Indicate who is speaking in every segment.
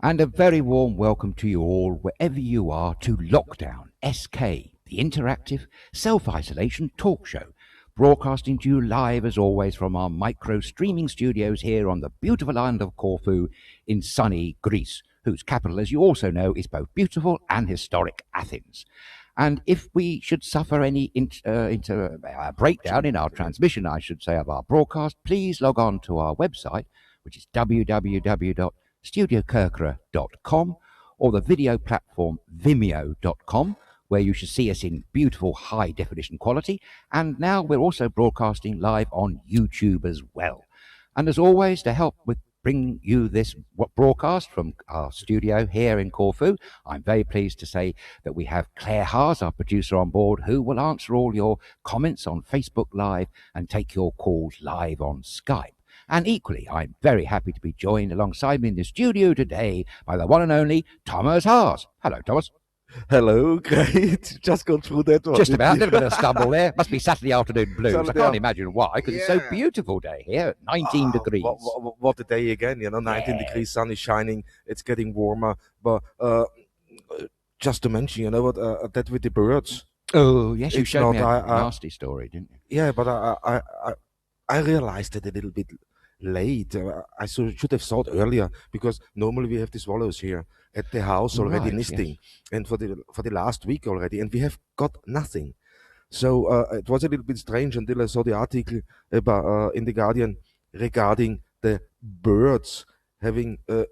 Speaker 1: And a very warm welcome to you all, wherever you are, to Lockdown SK, the interactive self-isolation talk show, broadcasting to you live as always from our micro streaming studios here on the beautiful island of Corfu in sunny Greece, whose capital, as you also know, is both beautiful and historic Athens. And if we should suffer any breakdown in our transmission, I should say, of our broadcast, please log on to our website, which is www.StudioKerkyra.com, or the video platform Vimeo.com, where you should see us in beautiful high definition quality. And now we're also broadcasting live on YouTube as well. And as always, to help with bring you this broadcast from our studio here in Corfu, I'm very pleased to say that we have Claire Haas, our producer, on board, who will answer all your comments on Facebook Live and take your calls live on Skype. And equally, I'm very happy to be joined alongside me in the studio today by the one and only Thomas Haas. Hello, Thomas.
Speaker 2: Hello, great. Just got through that one.
Speaker 1: Just about. A little bit of stumble there. Must be Saturday afternoon blues. I can't imagine why, because it's so beautiful day here, 19 degrees.
Speaker 2: What a day again, 19 degrees, sun is shining, it's getting warmer. But just to mention, that with the birds.
Speaker 1: Oh, yes, you showed me a nasty story, didn't you?
Speaker 2: Yeah, but I realized it a little bit late. I should have thought earlier, because normally we have the swallows here at the house already nesting, and for the last week already, and we have got nothing. So it was a little bit strange until I saw the article about in the Guardian regarding the birds having a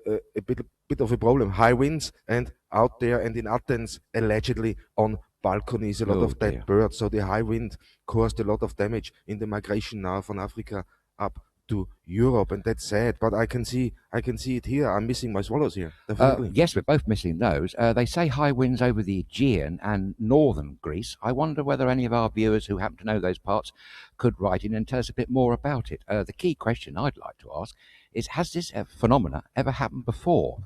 Speaker 2: bit of a problem. High winds, and out there and in Athens, allegedly on balconies, a lot of dead birds. So the high wind caused a lot of damage in the migration now from Africa up to Europe, and that's sad. But I can see it here. I'm missing my swallows here. Definitely.
Speaker 1: Yes, we're both missing those. They say high winds over the Aegean and northern Greece. I wonder whether any of our viewers who happen to know those parts could write in and tell us a bit more about it. The key question I'd like to ask is, has this phenomena ever happened before?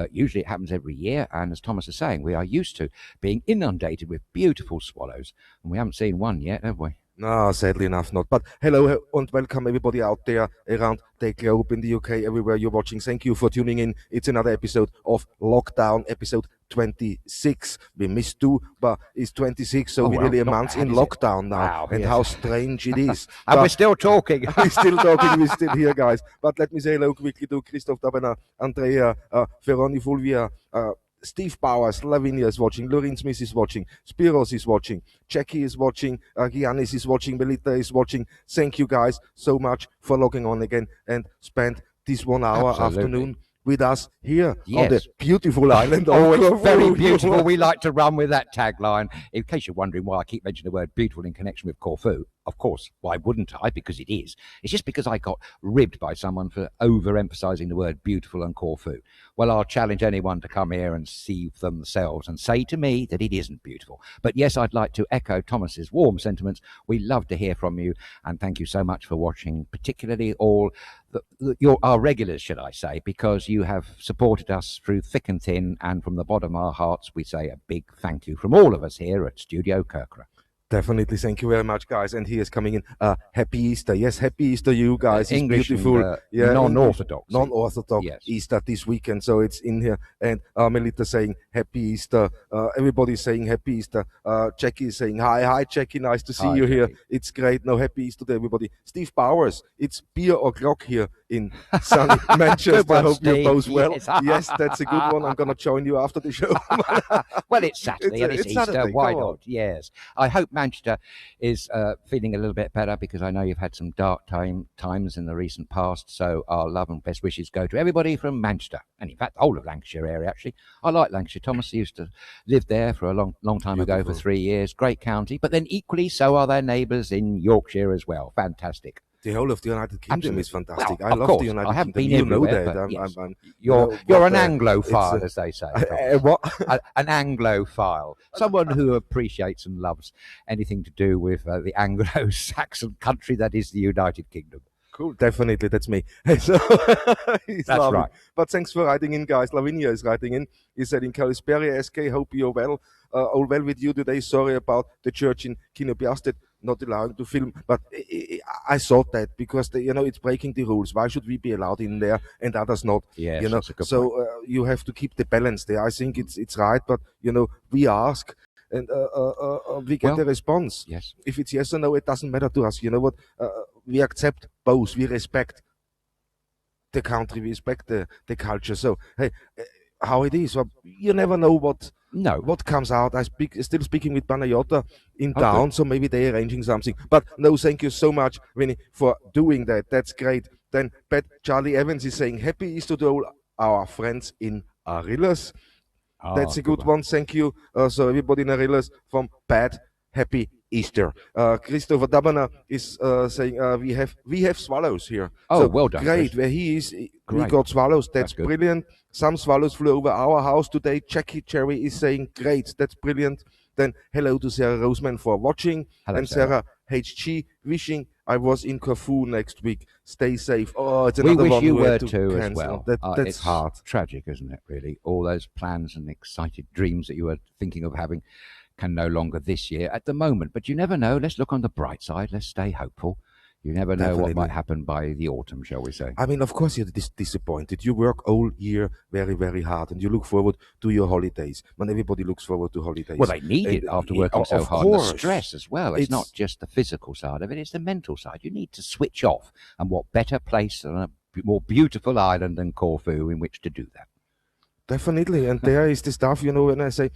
Speaker 1: Usually it happens every year, and as Thomas is saying, we are used to being inundated with beautiful swallows, and we haven't seen one yet, have we?
Speaker 2: No, sadly enough not. But hello and welcome everybody out there around the globe, in the UK, everywhere you're watching. Thank you for tuning in. It's another episode of Lockdown, episode 26. We missed 2, but it's 26, so we're nearly a month in lockdown now.
Speaker 1: Wow,
Speaker 2: and how strange it is.
Speaker 1: And we're still talking.
Speaker 2: We're still talking, we're still here, guys. But let me say hello quickly to Christoph Dabener, Andrea, Ferroni Fulvia, Steve Bowers, Lavinia is watching, Lorin Smith is watching, Spiros is watching, Jackie is watching, Giannis is watching, Melita is watching. Thank you guys so much for logging on again and spend this 1 hour afternoon with us here on the beautiful island.
Speaker 1: It's very beautiful. We like to run with that tagline. In case you're wondering why I keep mentioning the word beautiful in connection with Corfu, of course, why wouldn't I? Because it is. It's just because I got ribbed by someone for overemphasizing the word beautiful and Corfu. Well, I'll challenge anyone to come here and see for themselves and say to me that it isn't beautiful. But yes, I'd like to echo Thomas's warm sentiments. We love to hear from you, and thank you so much for watching, particularly all our regulars, should I say, because you have supported us through thick and thin, and from the bottom of our hearts, we say a big thank you from all of us here at StudioKerkyra.
Speaker 2: Definitely, thank you very much, guys. And he is coming in. Happy Easter. Yes, happy Easter, you guys. It's
Speaker 1: English
Speaker 2: beautiful.
Speaker 1: Non-Orthodox.
Speaker 2: Non-Orthodox Easter this weekend, so it's in here. And Melita saying Happy Easter. Everybody's saying Happy Easter. Jackie is saying hi, Jackie. Nice to see you here. It's great. No, Happy Easter to everybody. Steve Bowers. It's beer o'clock here in sunny Manchester. I hope you're both well. Yes, that's a good one. I'm going to join you after the show.
Speaker 1: Well, it's Saturday and it's Easter.
Speaker 2: Saturday.
Speaker 1: Why not? Yes. I hope Manchester is feeling a little bit better, because I know you've had some dark times in the recent past. So our love and best wishes go to everybody from Manchester, and in fact the whole of Lancashire area. Actually, I like Lancashire. Thomas used to live there for a long time ago, for 3 years. Great county, but then equally so are their neighbours in Yorkshire as well. Fantastic.
Speaker 2: The whole of the United Kingdom is fantastic.
Speaker 1: Well,
Speaker 2: I love the United Kingdom.
Speaker 1: I haven't been
Speaker 2: everywhere,
Speaker 1: that.
Speaker 2: Yes.
Speaker 1: You're an Anglophile, as they say.
Speaker 2: What?
Speaker 1: An Anglophile. Someone who appreciates and loves anything to do with the Anglo-Saxon country that is the United Kingdom.
Speaker 2: Cool, definitely, that's me. So,
Speaker 1: that's right.
Speaker 2: But thanks for writing in, guys. Lavinia is writing in. He said in Kalisperi, SK, hope you're well. All well with you today. Sorry about the church in Kino Piastet. not allowing to film. But I thought that because it's breaking the rules. Why should we be allowed in there and others not?
Speaker 1: Yes, that's a good
Speaker 2: so
Speaker 1: point.
Speaker 2: you have to keep the balance there. I think it's right, but we ask and we get a response.
Speaker 1: Yes.
Speaker 2: If it's yes or no, it doesn't matter to us. You know what? We accept both. We respect the country. We respect the culture. So hey, how it is. Well, you never know what comes out. Still speaking with Panayota in town, so maybe they're arranging something. But no, thank you so much, Vinny, for doing that. That's great. Then Pat Charlie Evans is saying, happy Easter to all our friends in Arillas. That's a good one. Thank you. So everybody in Arillas from Pat, happy Easter. Christopher Dabana is saying we have swallows here.
Speaker 1: Oh,
Speaker 2: so
Speaker 1: well done.
Speaker 2: Great.
Speaker 1: Chris.
Speaker 2: Where he is,
Speaker 1: Great.
Speaker 2: we got swallows. That's
Speaker 1: good.
Speaker 2: Brilliant. Some swallows flew over our house today. Jackie Cherry is saying, great. That's brilliant. Then hello to Sarah Roseman for watching.
Speaker 1: Hello,
Speaker 2: and Sarah HG wishing I was in Corfu next week. Stay safe. Oh, it's
Speaker 1: we
Speaker 2: another
Speaker 1: wish
Speaker 2: one
Speaker 1: you
Speaker 2: who
Speaker 1: were
Speaker 2: had to
Speaker 1: too
Speaker 2: cancel.
Speaker 1: as well.
Speaker 2: That's
Speaker 1: it's
Speaker 2: hard.
Speaker 1: Tragic, isn't it? Really, all those plans and excited dreams that you were thinking of having can no longer this year at the moment. But you never know. Let's look on the bright side. Let's stay hopeful. You never know what might happen by the autumn, shall we say.
Speaker 2: I mean, of course you're disappointed. You work all year very, very hard, and you look forward to your holidays. When everybody looks forward to holidays.
Speaker 1: Well, they need it after working so hard.
Speaker 2: Course.
Speaker 1: The stress as well. It's not just the physical side of it, it's the mental side. You need to switch off. And what better place than a more beautiful island than Corfu in which to do that?
Speaker 2: Definitely. And there is the stuff, when I say...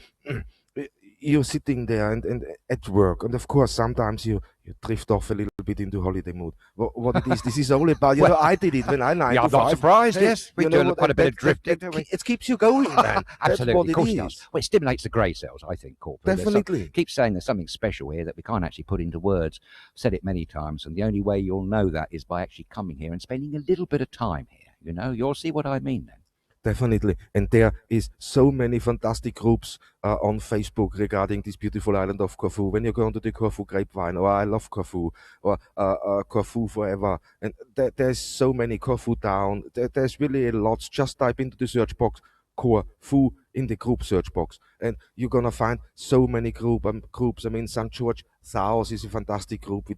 Speaker 2: you're sitting there and at work, and of course sometimes you drift off a little bit into holiday mood. What it is, this is all about. I did it when I 95.
Speaker 1: Yeah, I'm not surprised.
Speaker 2: Hey,
Speaker 1: yes, we do quite a bit of drifting.
Speaker 2: It keeps you going, man.
Speaker 1: Absolutely, of course
Speaker 2: it
Speaker 1: it
Speaker 2: is.
Speaker 1: does. Well, it stimulates the grey cells, I think, Corfu.
Speaker 2: Definitely.
Speaker 1: Keep saying there's something special here that we can't actually put into words. Said it many times, and the only way you'll know that is by actually coming here and spending a little bit of time here. You'll see what I mean then.
Speaker 2: Definitely. And there is so many fantastic groups on Facebook regarding this beautiful island of Corfu. When you go onto the Corfu Grapevine, or I love Corfu, or Corfu Forever, and there's so many, Corfu Down, there's really a lot. Just type into the search box Corfu in the group search box, and you're gonna find so many groups. I mean, St. George South is a fantastic group with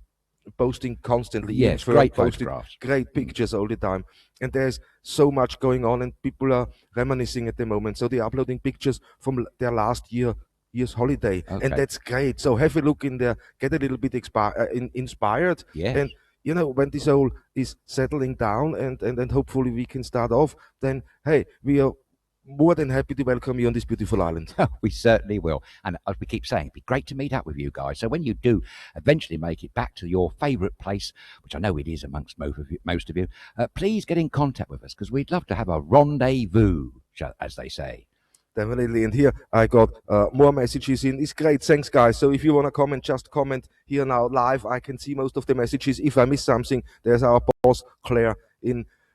Speaker 2: posting constantly.
Speaker 1: Yes, great photographs,
Speaker 2: great pictures all the time, and there's so much going on, and people are reminiscing at the moment, so they're uploading pictures from their last year's holiday, and that's great. So have a look in there, get a little bit inspired,
Speaker 1: yes.
Speaker 2: And when this all is settling down and hopefully we can start off, then hey, we are more than happy to welcome you on this beautiful island.
Speaker 1: We certainly will. And as we keep saying, it'd be great to meet up with you guys. So when you do eventually make it back to your favourite place, which I know it is amongst most of you, please get in contact with us, because we'd love to have a rendezvous, as they say.
Speaker 2: Definitely. And here I got more messages in. It's great. Thanks, guys. So if you want to comment, just comment here now live. I can see most of the messages. If I miss something, there's our boss, Claire,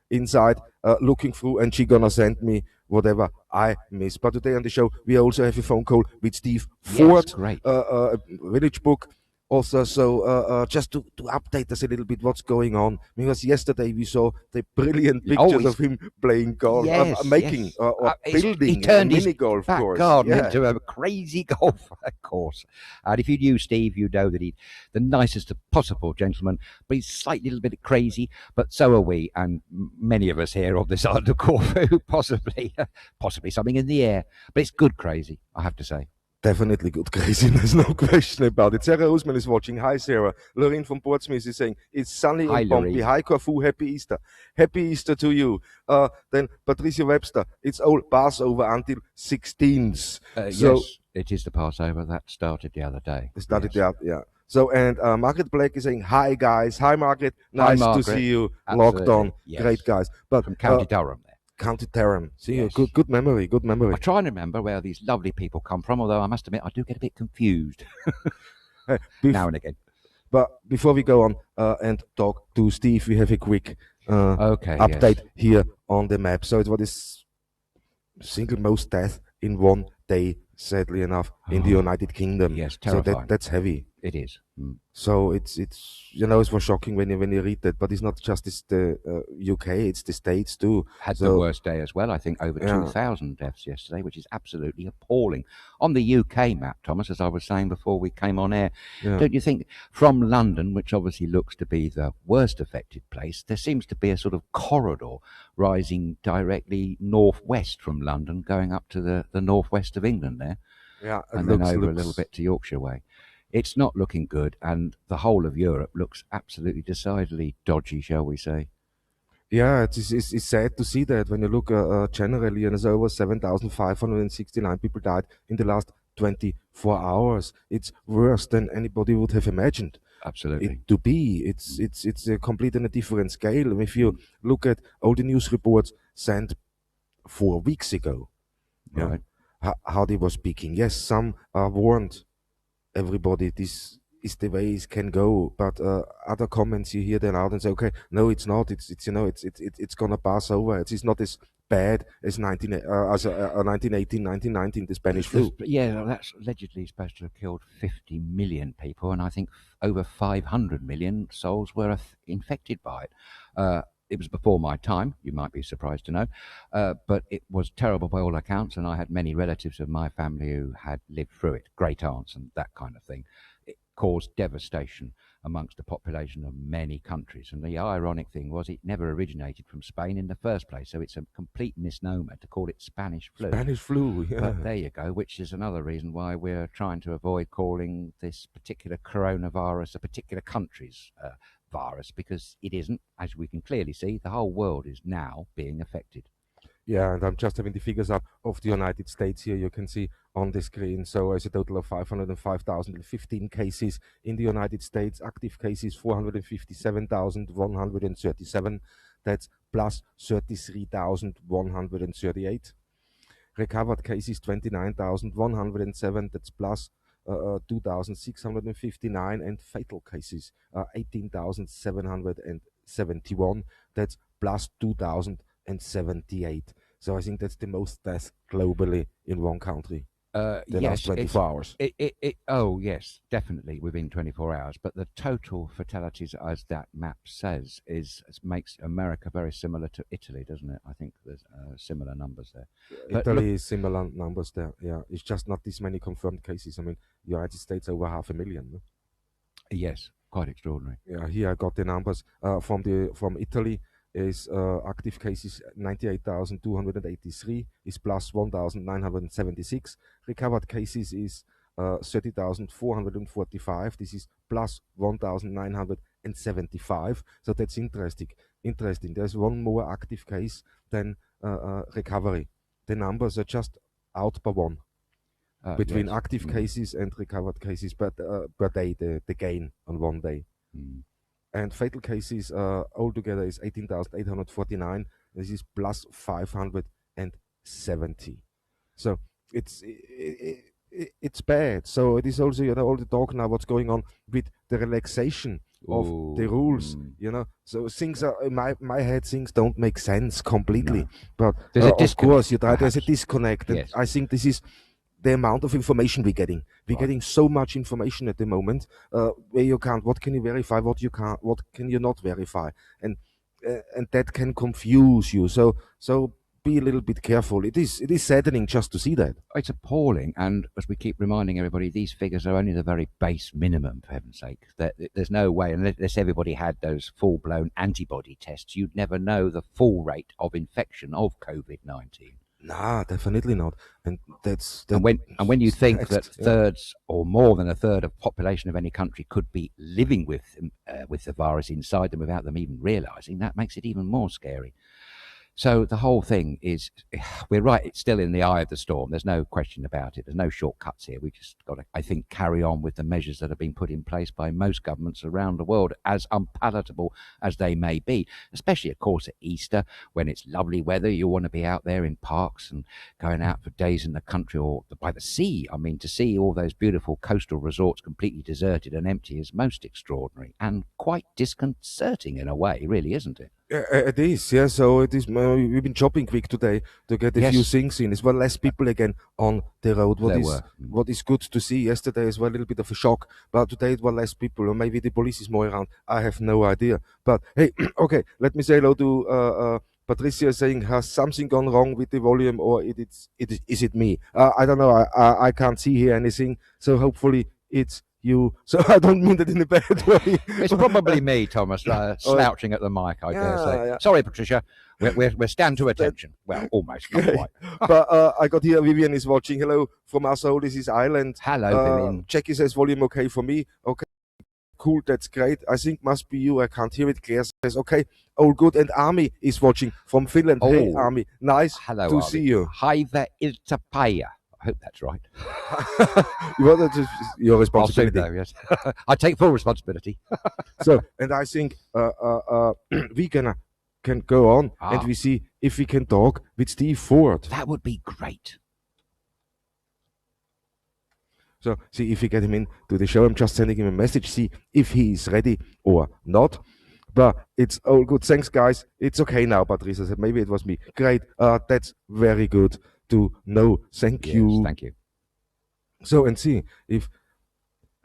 Speaker 2: inside looking through, and she gonna send me whatever I miss. But today on the show, we also have a phone call with Steve Ford,
Speaker 1: great.
Speaker 2: Village Book author. So just to update us a little bit what's going on, because yesterday we saw the brilliant pictures of him playing golf, building a mini golf course.
Speaker 1: Into a crazy golf course. And if you knew Steve, you know that he's the nicest possible gentleman, but he's slightly a little bit crazy, but so are we, and many of us here on this island of Corfu, possibly something in the air, but it's good crazy, I have to say.
Speaker 2: Definitely good craziness, no question about it. Sarah Usman is watching. Hi, Sarah. Lorraine from Portsmouth is saying, it's sunny in Pompey. Hi, Corfu. Happy Easter. Happy Easter to you. Then Patricia Webster, it's all Passover until 16th.
Speaker 1: Yes, it is the Passover. That started the other day.
Speaker 2: Yeah. So, and Margaret Black is saying, hi, guys. Hi, Margaret. Nice to see you.
Speaker 1: Absolutely.
Speaker 2: Logged on.
Speaker 1: Yes.
Speaker 2: Great, guys. But
Speaker 1: from County Durham.
Speaker 2: County Durham. See,
Speaker 1: yes.
Speaker 2: Good memory.
Speaker 1: I try and remember where these lovely people come from, although I must admit I do get a bit confused now and again.
Speaker 2: But before we go on and talk to Steve, we have a quick update here on the map. So it was this single most death in one day, sadly enough. in the United Kingdom.
Speaker 1: Yes,
Speaker 2: so
Speaker 1: terrifying.
Speaker 2: that's heavy.
Speaker 1: It is.
Speaker 2: So it's it was shocking when you read that, but it's not just the UK, it's the States too.
Speaker 1: Had the worst day as well, I think, over 2,000 deaths yesterday, which is absolutely appalling. On the UK map, Thomas, as I was saying before we came on air, don't you think from London, which obviously looks to be the worst affected place, there seems to be a sort of corridor rising directly northwest from London, going up to the northwest of England there, and then over a little bit to Yorkshire way. It's not looking good, and the whole of Europe looks absolutely decidedly dodgy, shall we say.
Speaker 2: Yeah, it's sad to see that when you look generally, and there's over 7,569 people died in the last 24 hours. It's worse than anybody would have imagined.
Speaker 1: Absolutely.
Speaker 2: It to be. It's a completely different scale. If you look at all the news reports sent 4 weeks ago,
Speaker 1: right,
Speaker 2: how they were speaking. Yes, some warned everybody this is the way it can go, but other comments you hear then out and say, okay, no, it's not. It's gonna pass over. It's not as bad as 1918, 1919, the Spanish flu.
Speaker 1: Yeah, that's allegedly supposed to have killed 50 million people, and I think over 500 million souls were infected by it. It was before my time, you might be surprised to know, but it was terrible by all accounts, and I had many relatives of my family who had lived through it, great aunts and that kind of thing. It caused devastation amongst the population of many countries, and the ironic thing was it never originated from Spain in the first place, so it's a complete misnomer to call it Spanish flu.
Speaker 2: Spanish flu, yeah.
Speaker 1: But there you go, which is another reason why we're trying to avoid calling this particular coronavirus a particular country's virus, because it isn't. As we can clearly see, the whole world is now being affected.
Speaker 2: Yeah, and I'm just having the figures up of the United States here. You can see on the screen. So as a total of 505,015 cases in the United States, active cases 457,137. That's plus 33,138. Recovered cases 29,107. That's plus 2,659, and fatal cases 18,771. That's plus 2,078. So I think that's the most deaths globally in one country. The last 24 hours.
Speaker 1: Oh, yes, definitely within 24 hours. But the total fatalities, as that map says, makes America very similar to Italy, doesn't it? I think there's similar numbers there.
Speaker 2: Italy is similar numbers there, yeah. It's just not this many confirmed cases. I mean, the United States over 500,000. No?
Speaker 1: Yes, quite extraordinary.
Speaker 2: Yeah, here I got the numbers from Italy. Is active cases 98,283, is plus 1,976. Recovered cases is 30,445. This is plus 1,975. So that's interesting. There's one more active case than recovery. The numbers are just out by one between active cases and recovered cases, but per day, the gain on one day. And fatal cases altogether is 18,849. This is plus 570. So it's bad. So it is also, all the talk now what's going on with the relaxation of the rules. So things are in my head. Things don't make sense completely. No. But of course, there's a disconnect. And I think this is the amount of information we're getting. We're getting so much information at the moment where you can't. What can you verify? What you can't? What can you not verify? And that can confuse you. So be a little bit careful. It is saddening just to see that.
Speaker 1: It's appalling. And as we keep reminding everybody, these figures are only the very base minimum. For heaven's sake, there's no way, unless everybody had those full-blown antibody tests, you'd never know the full rate of infection of COVID-19.
Speaker 2: Nah, definitely not. And
Speaker 1: when you think that thirds or more than a third of population of any country could be living with the virus inside them without them even realizing, that makes it even more scary. So the whole thing is, we're right, it's still in the eye of the storm. There's no question about it. There's no shortcuts here. We just got to, I think, carry on with the measures that have been put in place by most governments around the world, as unpalatable as they may be, especially, of course, at Easter, when it's lovely weather. You want to be out there in parks and going out for days in the country or by the sea. I mean, to see all those beautiful coastal resorts completely deserted and empty is most extraordinary and quite disconcerting in a way, really, isn't it?
Speaker 2: It is, yeah. So it is. We've been shopping quick today to get a few things in. As well, less people again on the road. What is good to see. Yesterday as well, a little bit of a shock, but today it was less people, or maybe the police is more around. I have no idea. But hey, okay, let me say hello to Patricia, saying, has something gone wrong with the volume, or is it me? I don't know. I can't see here anything. So hopefully it's you. So I don't mean that in a bad way.
Speaker 1: It's probably me, Thomas, slouching at the mic, I dare say. Yeah. Sorry, Patricia. We're stand to attention. Well, almost, not quite.
Speaker 2: But I got here, Vivian is watching. Hello from Asshole, this is Ireland.
Speaker 1: Hello, Vivian.
Speaker 2: Jackie says, volume okay for me. Okay, cool, that's great. I think must be you, I can't hear it. Claire says, okay, all good. And Army is watching from Finland. Oh. Hey, Army, nice to see you.
Speaker 1: Hiva Iltapaya. I hope that's right.
Speaker 2: Your responsibility.
Speaker 1: I'll yes. I take full responsibility.
Speaker 2: So, and I think we can go on and we see if we can talk with Steve Ford.
Speaker 1: That would be great.
Speaker 2: So, see if we get him into the show. I'm just sending him a message, see if he is ready or not. But it's all good. Thanks, guys. It's okay now, Patricia said. Maybe it was me. Great. That's very good to know. Thank you.
Speaker 1: Thank you.
Speaker 2: So, and see if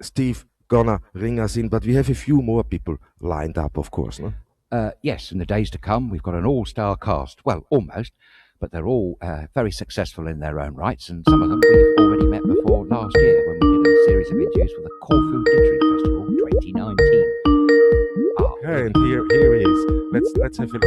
Speaker 2: Steve gonna ring us in. But we have a few more people lined up, of course, no?
Speaker 1: Yes, in the days to come, we've got an all-star cast. Well, almost. But they're all very successful in their own rights, and some of them we've already met before last year when we did a series of interviews for the Corfu Literary Festival 2019.
Speaker 2: Okay, and here he is. Let's have a look.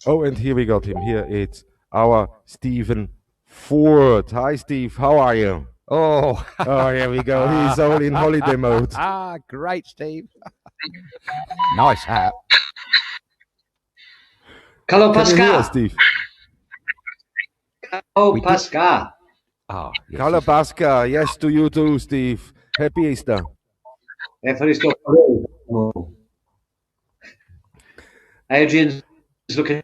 Speaker 2: Oh, and here we got him. Here it's our Stephen Ford. Hi, Steve. How are you?
Speaker 1: Oh,
Speaker 2: here we go. He's all in holiday mode.
Speaker 1: Great, Steve. Nice hat.
Speaker 3: Hello, Pascal.
Speaker 2: Steve.
Speaker 3: Oh, Pascal.
Speaker 2: Yes. Hello, Pascal. Yes, to you too, Steve. Happy Easter.
Speaker 3: Adrian's looking.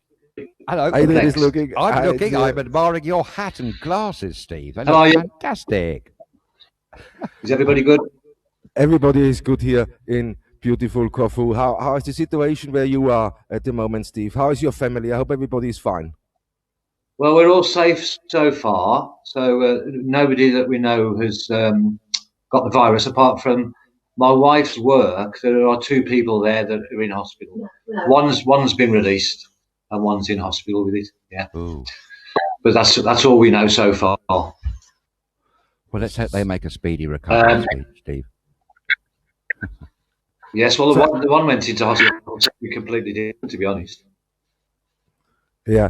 Speaker 1: Hello.
Speaker 2: Adrian is looking.
Speaker 1: I'm looking. I'm admiring your hat and glasses, Steve. They
Speaker 3: How are
Speaker 1: look
Speaker 3: you?
Speaker 1: fantastic.
Speaker 3: Is everybody good?
Speaker 2: Everybody is good here in beautiful Corfu. How is the situation where you are at the moment, Steve? How is your family? I hope everybody is fine.
Speaker 3: Well, we're all safe so far. So nobody that we know has got the virus, apart from my wife's work. There are two people there that are in hospital. One's been released, and one's in hospital with it. Yeah.
Speaker 1: Ooh.
Speaker 3: But that's all we know so far.
Speaker 1: Well, let's hope they make a speedy recovery, Steve.
Speaker 3: Yes, well, the one went into hospital completely different, to be honest.
Speaker 2: Yeah.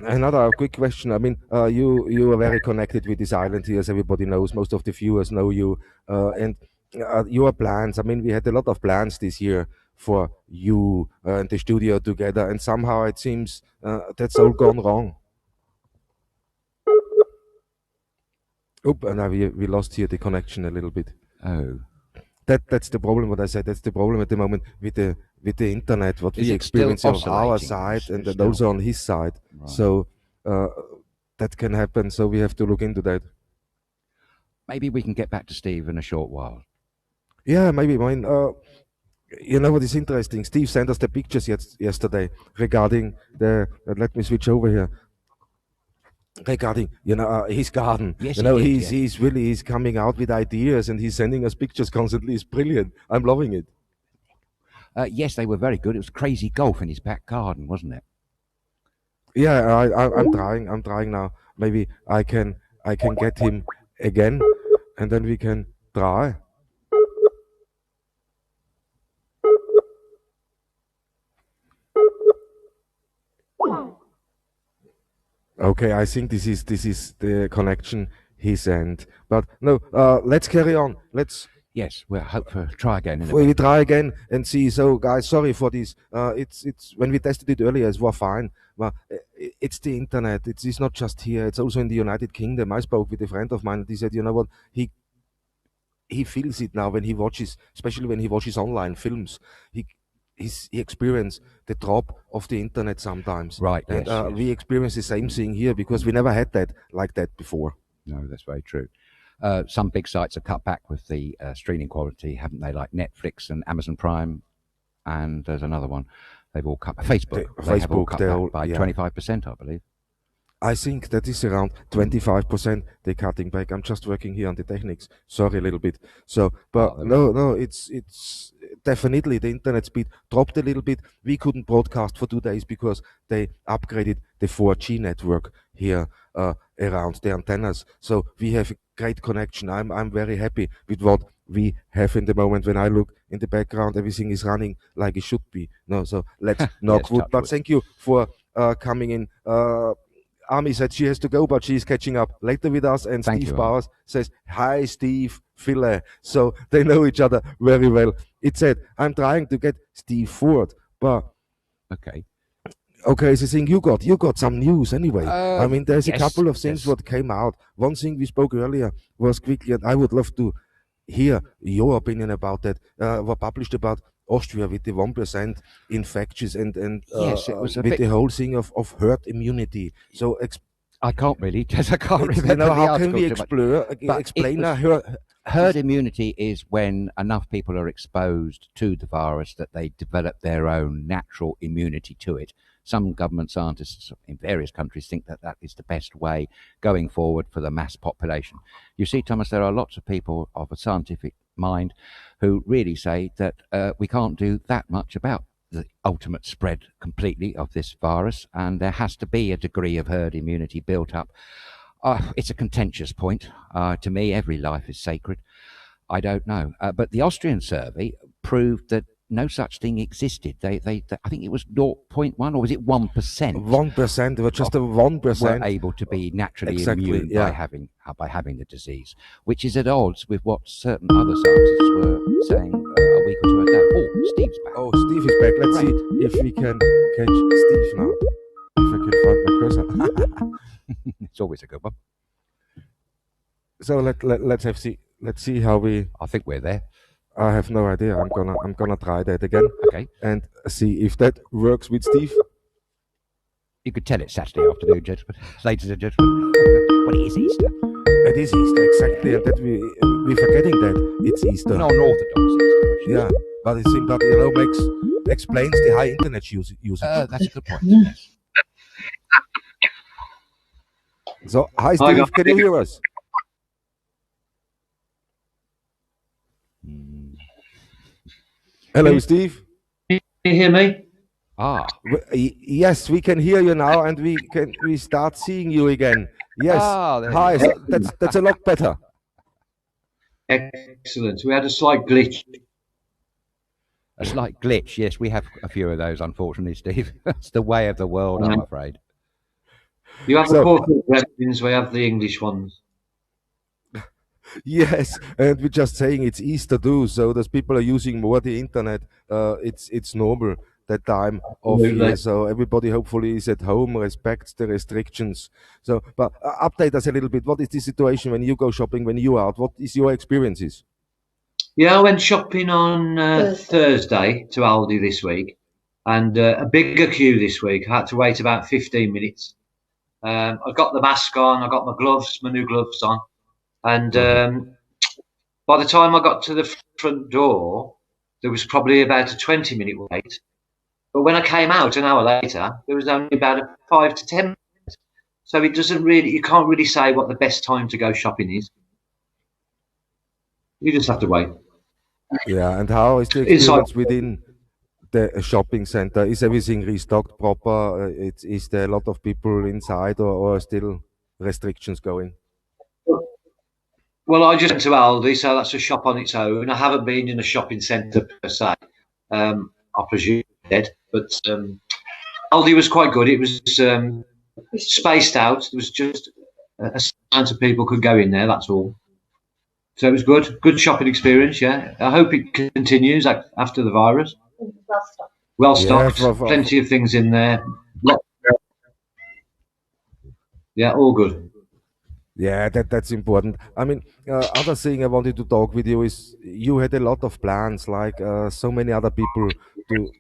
Speaker 2: Another quick question. I mean, you are very connected with this island here, as everybody knows. Most of the viewers know you. And your plans. I mean, we had a lot of plans this year for you and the studio together, and somehow it seems that's all gone wrong. Oop, and we lost here the connection a little bit.
Speaker 1: Oh.
Speaker 2: That's the problem. What I said. That's the problem at the moment with the internet. What we experience on our side and also on his side. Right. So that can happen. So we have to look into that.
Speaker 1: Maybe we can get back to Steve in a short while.
Speaker 2: Yeah, maybe. I mean, you know what is interesting? Steve sent us the pictures yesterday regarding the. Let me switch over here. Regarding his garden,
Speaker 1: yes,
Speaker 2: he's coming out with ideas and he's sending us pictures constantly. It's brilliant. I'm loving it.
Speaker 1: Yes, they were very good. It was crazy golf in his back garden, wasn't it?
Speaker 2: Yeah, I'm trying now. Maybe I can get him again, and then we can try. Okay, I think this is the connection he sent. But no, let's carry on.
Speaker 1: Yes, we'll try again.
Speaker 2: We try again and see. So, guys, sorry for this. It's when we tested it earlier, it was fine. But it's the internet. It's not just here. It's also in the United Kingdom. I spoke with a friend of mine. And he said, you know what? He feels it now when he watches, especially when he watches online films. He experience the drop of the internet sometimes.
Speaker 1: Right.
Speaker 2: And
Speaker 1: yes.
Speaker 2: We experience the same thing here because we never had that like that before.
Speaker 1: No, that's very true. Some big sites have cut back with the streaming quality, haven't they? Like Netflix and Amazon Prime, and there's another one. They've all cut. Facebook. They have all cut back by 25%, I believe.
Speaker 2: I think that is around 25% they're cutting back. I'm just working here on the techniques. Sorry a little bit. So, but no, it's definitely the internet speed dropped a little bit. We couldn't broadcast for 2 days because they upgraded the 4G network here around the antennas. So we have a great connection. I'm very happy with what we have in the moment. When I look in the background, everything is running like it should be. No, so let's knock wood. But thank you for coming in. Ami said she has to go, but she's catching up later with us. And Steve Bowers says, hi, Steve, Phil. So they know each other very well. It said, I'm trying to get Steve Ford, but... Okay, so thing you got some news anyway. I mean, there's a couple of things what came out. One thing we spoke earlier was quickly, and I would love to hear your opinion about that, were published about Austria with the 1% infections and
Speaker 1: yes, it was
Speaker 2: with the whole thing of herd immunity. So
Speaker 1: I can't really, because I can't remember.
Speaker 2: You know, how can we explain
Speaker 1: herd immunity is when enough people are exposed to the virus that they develop their own natural immunity to it. Some government scientists in various countries think that that is the best way going forward for the mass population. You see, Thomas, there are lots of people of a scientific mind who really say that we can't do that much about the ultimate spread completely of this virus, and there has to be a degree of herd immunity built up. It's a contentious point. To me, every life is sacred. I don't know. But the Austrian survey proved that no such thing existed. They I think it was 0.1 or was it 1%?
Speaker 2: 1%. They were just a 1%.
Speaker 1: Were able to be naturally immune by having the disease, which is at odds with what certain other scientists were saying a week or two ago. Oh, Steve's back.
Speaker 2: Oh, Steve is back. Let's see if we can catch Steve now. If I can find my cursor.
Speaker 1: It's always a good one.
Speaker 2: So let's see how we.
Speaker 1: I think we're there.
Speaker 2: I have no idea. I'm gonna try that again.
Speaker 1: Okay.
Speaker 2: And see if that works with Steve.
Speaker 1: You could tell it's Saturday afternoon, gentlemen. Ladies and gentlemen. But it is Easter.
Speaker 2: It is Easter, exactly. And that we're forgetting that it's Easter.
Speaker 1: No, an Orthodox Easter.
Speaker 2: Yeah, but it seems that explains the high internet usage.
Speaker 1: That's a good point. Yes.
Speaker 2: So, hi Steve, can you hear us? Hello, Steve.
Speaker 3: Can you hear me?
Speaker 2: Yes, we can hear you now, and we start seeing you again. Yes. Hi. So that's a lot better.
Speaker 3: Excellent. We had a slight glitch.
Speaker 1: A slight glitch. Yes, we have a few of those, unfortunately, Steve. That's the way of the world, I'm afraid.
Speaker 3: You have the corporate versions, we have the English ones.
Speaker 2: Yes, and we're just saying it's Easter too, so those people are using more the internet. It's normal that time of year, so everybody hopefully is at home, respects the restrictions. So, but update us a little bit. What is the situation when you go shopping, when you are out? What is your experiences?
Speaker 3: Yeah, I went shopping on Thursday to Aldi this week, and a bigger queue this week. I had to wait about 15 minutes. I got the mask on, I got my new gloves on. And by the time I got to the front door, there was probably about a 20-minute wait. But when I came out an hour later, there was only about 5 to 10 minutes. So you can't really say what the best time to go shopping is. You just have to wait.
Speaker 2: Yeah, and how is the experience within the shopping center? Is everything restocked proper? Is there a lot of people inside, or still restrictions going?
Speaker 3: Well, I just went to Aldi, so that's a shop on its own. I haven't been in a shopping centre per se. I presume dead, but Aldi was quite good. It was spaced out. There was just a amount of people could go in there. That's all. So it was good. Good shopping experience. Yeah, I hope it continues after the virus. Well stocked. Yeah, plenty of things in there. Yeah, all good.
Speaker 2: Yeah, that's important. I mean, other thing I wanted to talk with you is you had a lot of plans, like so many other people, to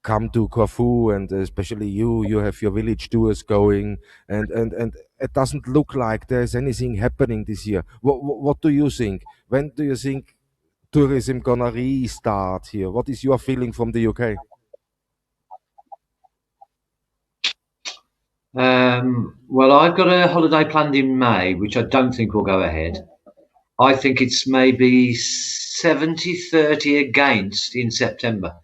Speaker 2: come to Corfu, and especially you have your village tours going, and it doesn't look like there's anything happening this year. What do you think? When do you think tourism gonna restart here? What is your feeling from the UK?
Speaker 3: Well, I've got a holiday planned in May, which I don't think will go ahead. I think it's maybe 70-30 against in September.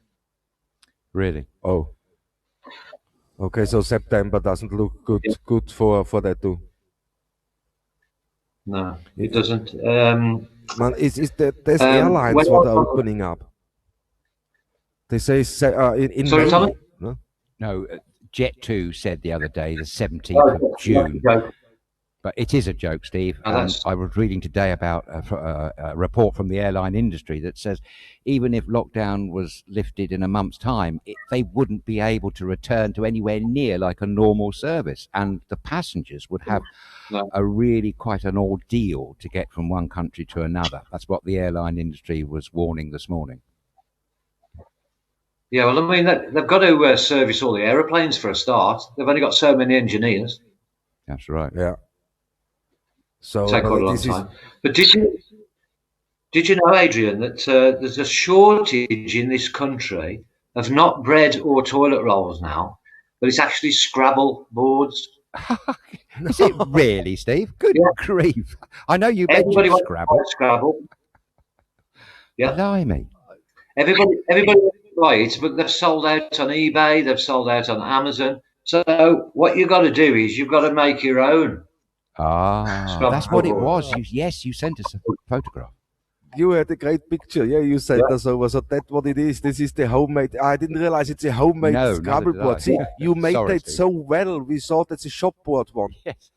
Speaker 1: Really?
Speaker 2: Oh, okay. So September doesn't look good for that too.
Speaker 3: No, it doesn't.
Speaker 2: Man, there's airlines that are opening up. They say in
Speaker 3: Sorry,
Speaker 2: May.
Speaker 3: Tommy?
Speaker 1: No, Jet2 said the other day, the 17th of June. But it is a joke, Steve. I was reading today about a report from the airline industry that says even if lockdown was lifted in a month's time, they wouldn't be able to return to anywhere near like a normal service. And the passengers would have a really quite an ordeal to get from one country to another. That's what the airline industry was warning this morning.
Speaker 3: Yeah, well, I mean, they've got to service all the aeroplanes for a start. They've only got so many engineers.
Speaker 1: That's right.
Speaker 2: Yeah. So
Speaker 3: take quite a long time. But did you know, Adrian, that there's a shortage in this country of not bread or toilet rolls now, but it's actually Scrabble boards.
Speaker 1: Is it really, Steve? Good grief! I know you mentioned Scrabble.
Speaker 3: Scrabble. Yeah.
Speaker 1: Blimey.
Speaker 3: Everybody buy it, but they've sold out on eBay. They've sold out on Amazon. So what you've got to do is you've got to make your own.
Speaker 1: That's what it was. You sent us a photograph.
Speaker 2: You had a great picture. Yeah, you sent us over. So that's what it is. This is the homemade. I didn't realize it's a homemade Scrabble board. See, you made that so well. We thought it's a shop board one.
Speaker 1: Yes.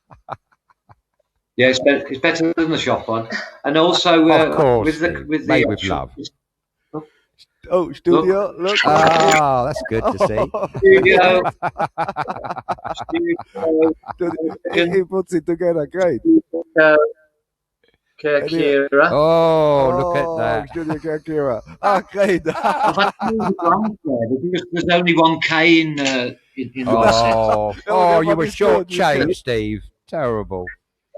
Speaker 3: Yeah, it's better than the shop one. And also,
Speaker 1: of course,
Speaker 3: with
Speaker 1: made with love.
Speaker 2: Oh, studio! Look.
Speaker 1: That's good to see.
Speaker 3: Studio.
Speaker 2: He puts it together. Great.
Speaker 3: Kerkyra.
Speaker 1: Oh, look at that.
Speaker 2: StudioKerkyra. Great.
Speaker 3: There's only one K in the set.
Speaker 1: You were short-changed, Steve. Terrible.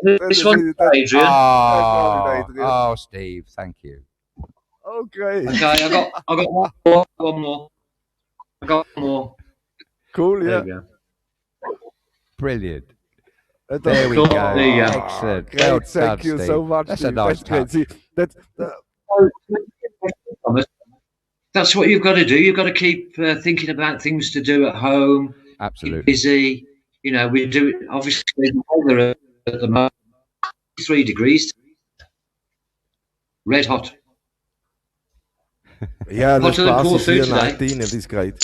Speaker 3: This one, Adrian.
Speaker 1: Oh, Steve, thank you.
Speaker 2: Oh, great.
Speaker 3: Okay, I got one more. I got one more.
Speaker 2: Cool, yeah.
Speaker 3: There you go.
Speaker 1: Brilliant. There we go. Excellent.
Speaker 2: Great,
Speaker 1: well
Speaker 2: thank you
Speaker 1: Steve.
Speaker 2: so much.
Speaker 1: That's
Speaker 2: Steve.
Speaker 1: a nice touch.
Speaker 2: See,
Speaker 3: that's what you've got to do. You've got to keep thinking about things to do at home.
Speaker 1: Absolutely.
Speaker 3: Keep busy. You know, we do it. Obviously, the weather at the moment, 3 degrees. Red hot.
Speaker 2: Yeah, the
Speaker 3: Corfu
Speaker 2: here
Speaker 3: today.
Speaker 2: 19, it is great.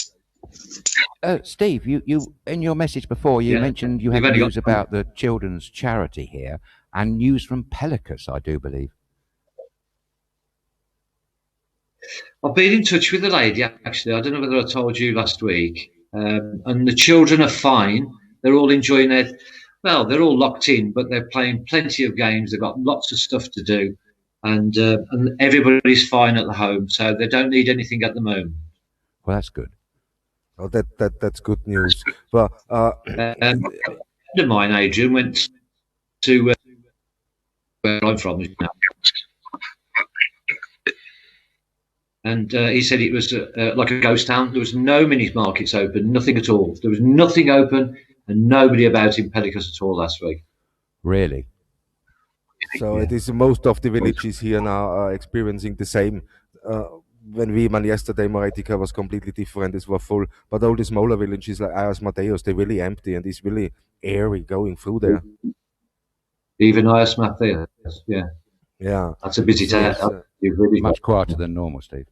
Speaker 1: Steve, you in your message before you mentioned you had news about the children's charity here and news from Pelicus, I do believe.
Speaker 3: I've been in touch with the lady, actually. I don't know whether I told you last week. And the children are fine. They're all enjoying they're all locked in, but they're playing plenty of games. They've got lots of stuff to do. And everybody's fine at the home, so they don't need anything at the moment.
Speaker 1: Well, that's good.
Speaker 2: Oh, that's good news. But
Speaker 3: a friend of mine, Adrian, went to where I'm from now, and he said it was like a ghost town. There was no mini markets open, nothing at all. There was nothing open, and nobody about in Pelicus at all last week.
Speaker 1: Really?
Speaker 2: So it is most of the villages here now are experiencing the same. When we went yesterday, Moretica was completely different. It was full, but all the smaller villages like Ayas Mateos, they're really empty and it's really airy going through there.
Speaker 3: Even Ayas Mateos,
Speaker 2: yeah,
Speaker 3: that's a busy town.
Speaker 2: Really
Speaker 1: much quieter than normal, Steve.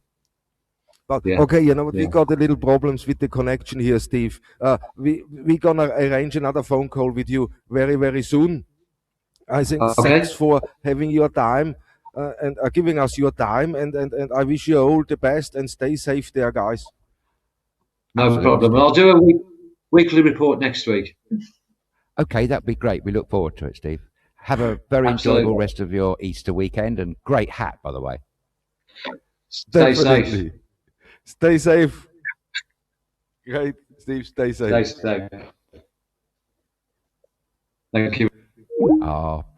Speaker 2: But okay, you know what? We got a little problems with the connection here, Steve. We gonna arrange another phone call with you very, very soon. I think thanks for having your time and giving us your time, and I wish you all the best and stay safe there, guys.
Speaker 3: No problem. I'll do a weekly report next week.
Speaker 1: Okay, that'd be great. We look forward to it, Steve. Have a very enjoyable rest of your Easter weekend, and great hat, by the way.
Speaker 3: Stay safe.
Speaker 2: Stay safe. Great, Steve. Stay safe.
Speaker 3: Stay safe. Thank you.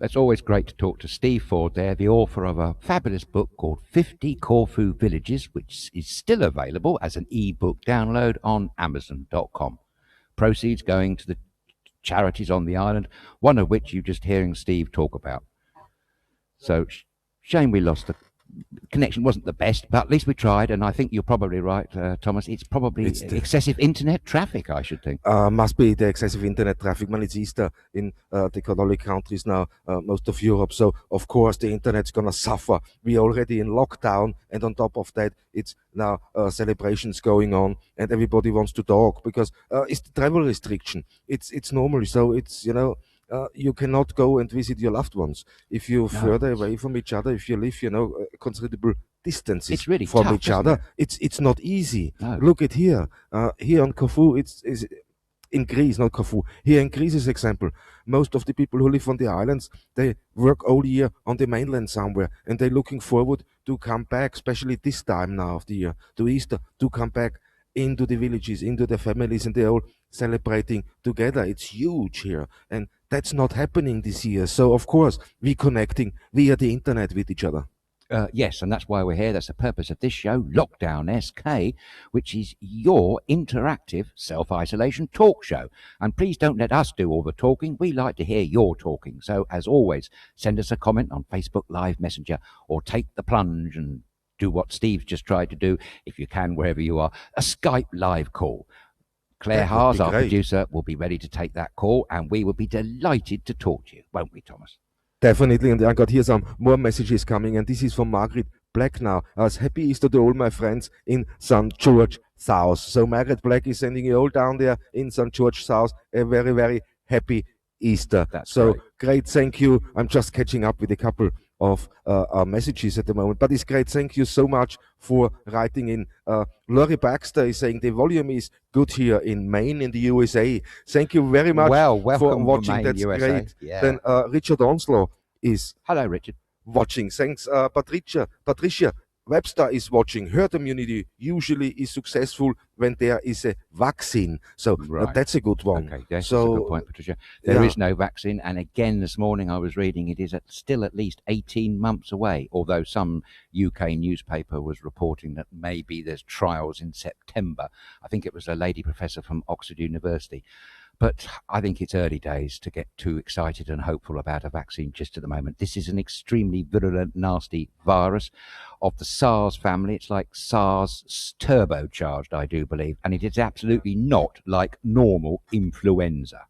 Speaker 1: It's always great to talk to Steve Ford there, the author of a fabulous book called 50 Corfu Villages, which is still available as an ebook download on Amazon.com. Proceeds going to the charities on the island, one of which you're just hearing Steve talk about. So, shame we lost the connection. Wasn't the best, but at least we tried, and I think you're probably right, Thomas. It's probably excessive internet traffic, I should think.
Speaker 2: Must be the excessive internet traffic. Man, it's Easter in the Catholic countries now, most of Europe. So, of course, the internet's going to suffer. We're already in lockdown, and on top of that, it's now celebrations going on, and everybody wants to talk because it's the travel restriction. It's normal. So, it's, you know, you cannot go and visit your loved ones if you're further away from each other, if you live, you know, considerable distances
Speaker 1: it's really
Speaker 2: from
Speaker 1: tough,
Speaker 2: each other. It's not easy. No. Look at here. Here on Corfu, it's in Greece, not Corfu. Here in Greece's example, most of the people who live on the islands, they work all year on the mainland somewhere, and they're looking forward to come back, especially this time now of the year, to Easter, to come back into the villages, into their families, and they're all celebrating together. It's huge here, and that's not happening this year. So, of course, we're connecting via the internet with each other.
Speaker 1: Yes, and that's why we're here. That's the purpose of this show, Lockdown SK, which is your interactive self-isolation talk show. And please don't let us do all the talking. We like to hear your talking. So, as always, send us a comment on Facebook Live Messenger or take the plunge and do what Steve's just tried to do, if you can, wherever you are, a Skype live call. Claire Haas, our producer, will be ready to take that call, and we will be delighted to talk to you, won't we, Thomas?
Speaker 2: Definitely, and I got here some more messages coming, and this is from Margaret Black now. Happy Easter to all my friends in St. George South. So Margaret Black is sending you all down there in St. George South a very, very happy Easter.
Speaker 1: That's
Speaker 2: so great, thank you. I'm just catching up with a couple of our messages at the moment, but it's great. Thank you so much for writing in. Laurie Baxter is saying the volume is good here in Maine in the USA. Thank you very much for watching.
Speaker 1: Maine,
Speaker 2: that's
Speaker 1: USA.
Speaker 2: Great.
Speaker 1: Yeah.
Speaker 2: Then Richard Onslow is
Speaker 1: Richard,
Speaker 2: watching. Thanks, Patricia Webster is watching. Her community usually is successful when there is a vaccine. So that's a good one.
Speaker 1: Okay, that's a good point, Patricia. There is no vaccine. And again, this morning I was reading it is still at least 18 months away, although some UK newspaper was reporting that maybe there's trials in September. I think it was a lady professor from Oxford University. But I think it's early days to get too excited and hopeful about a vaccine just at the moment. This is an extremely virulent, nasty virus of the SARS family. It's like SARS turbocharged, I do believe. And it is absolutely not like normal influenza.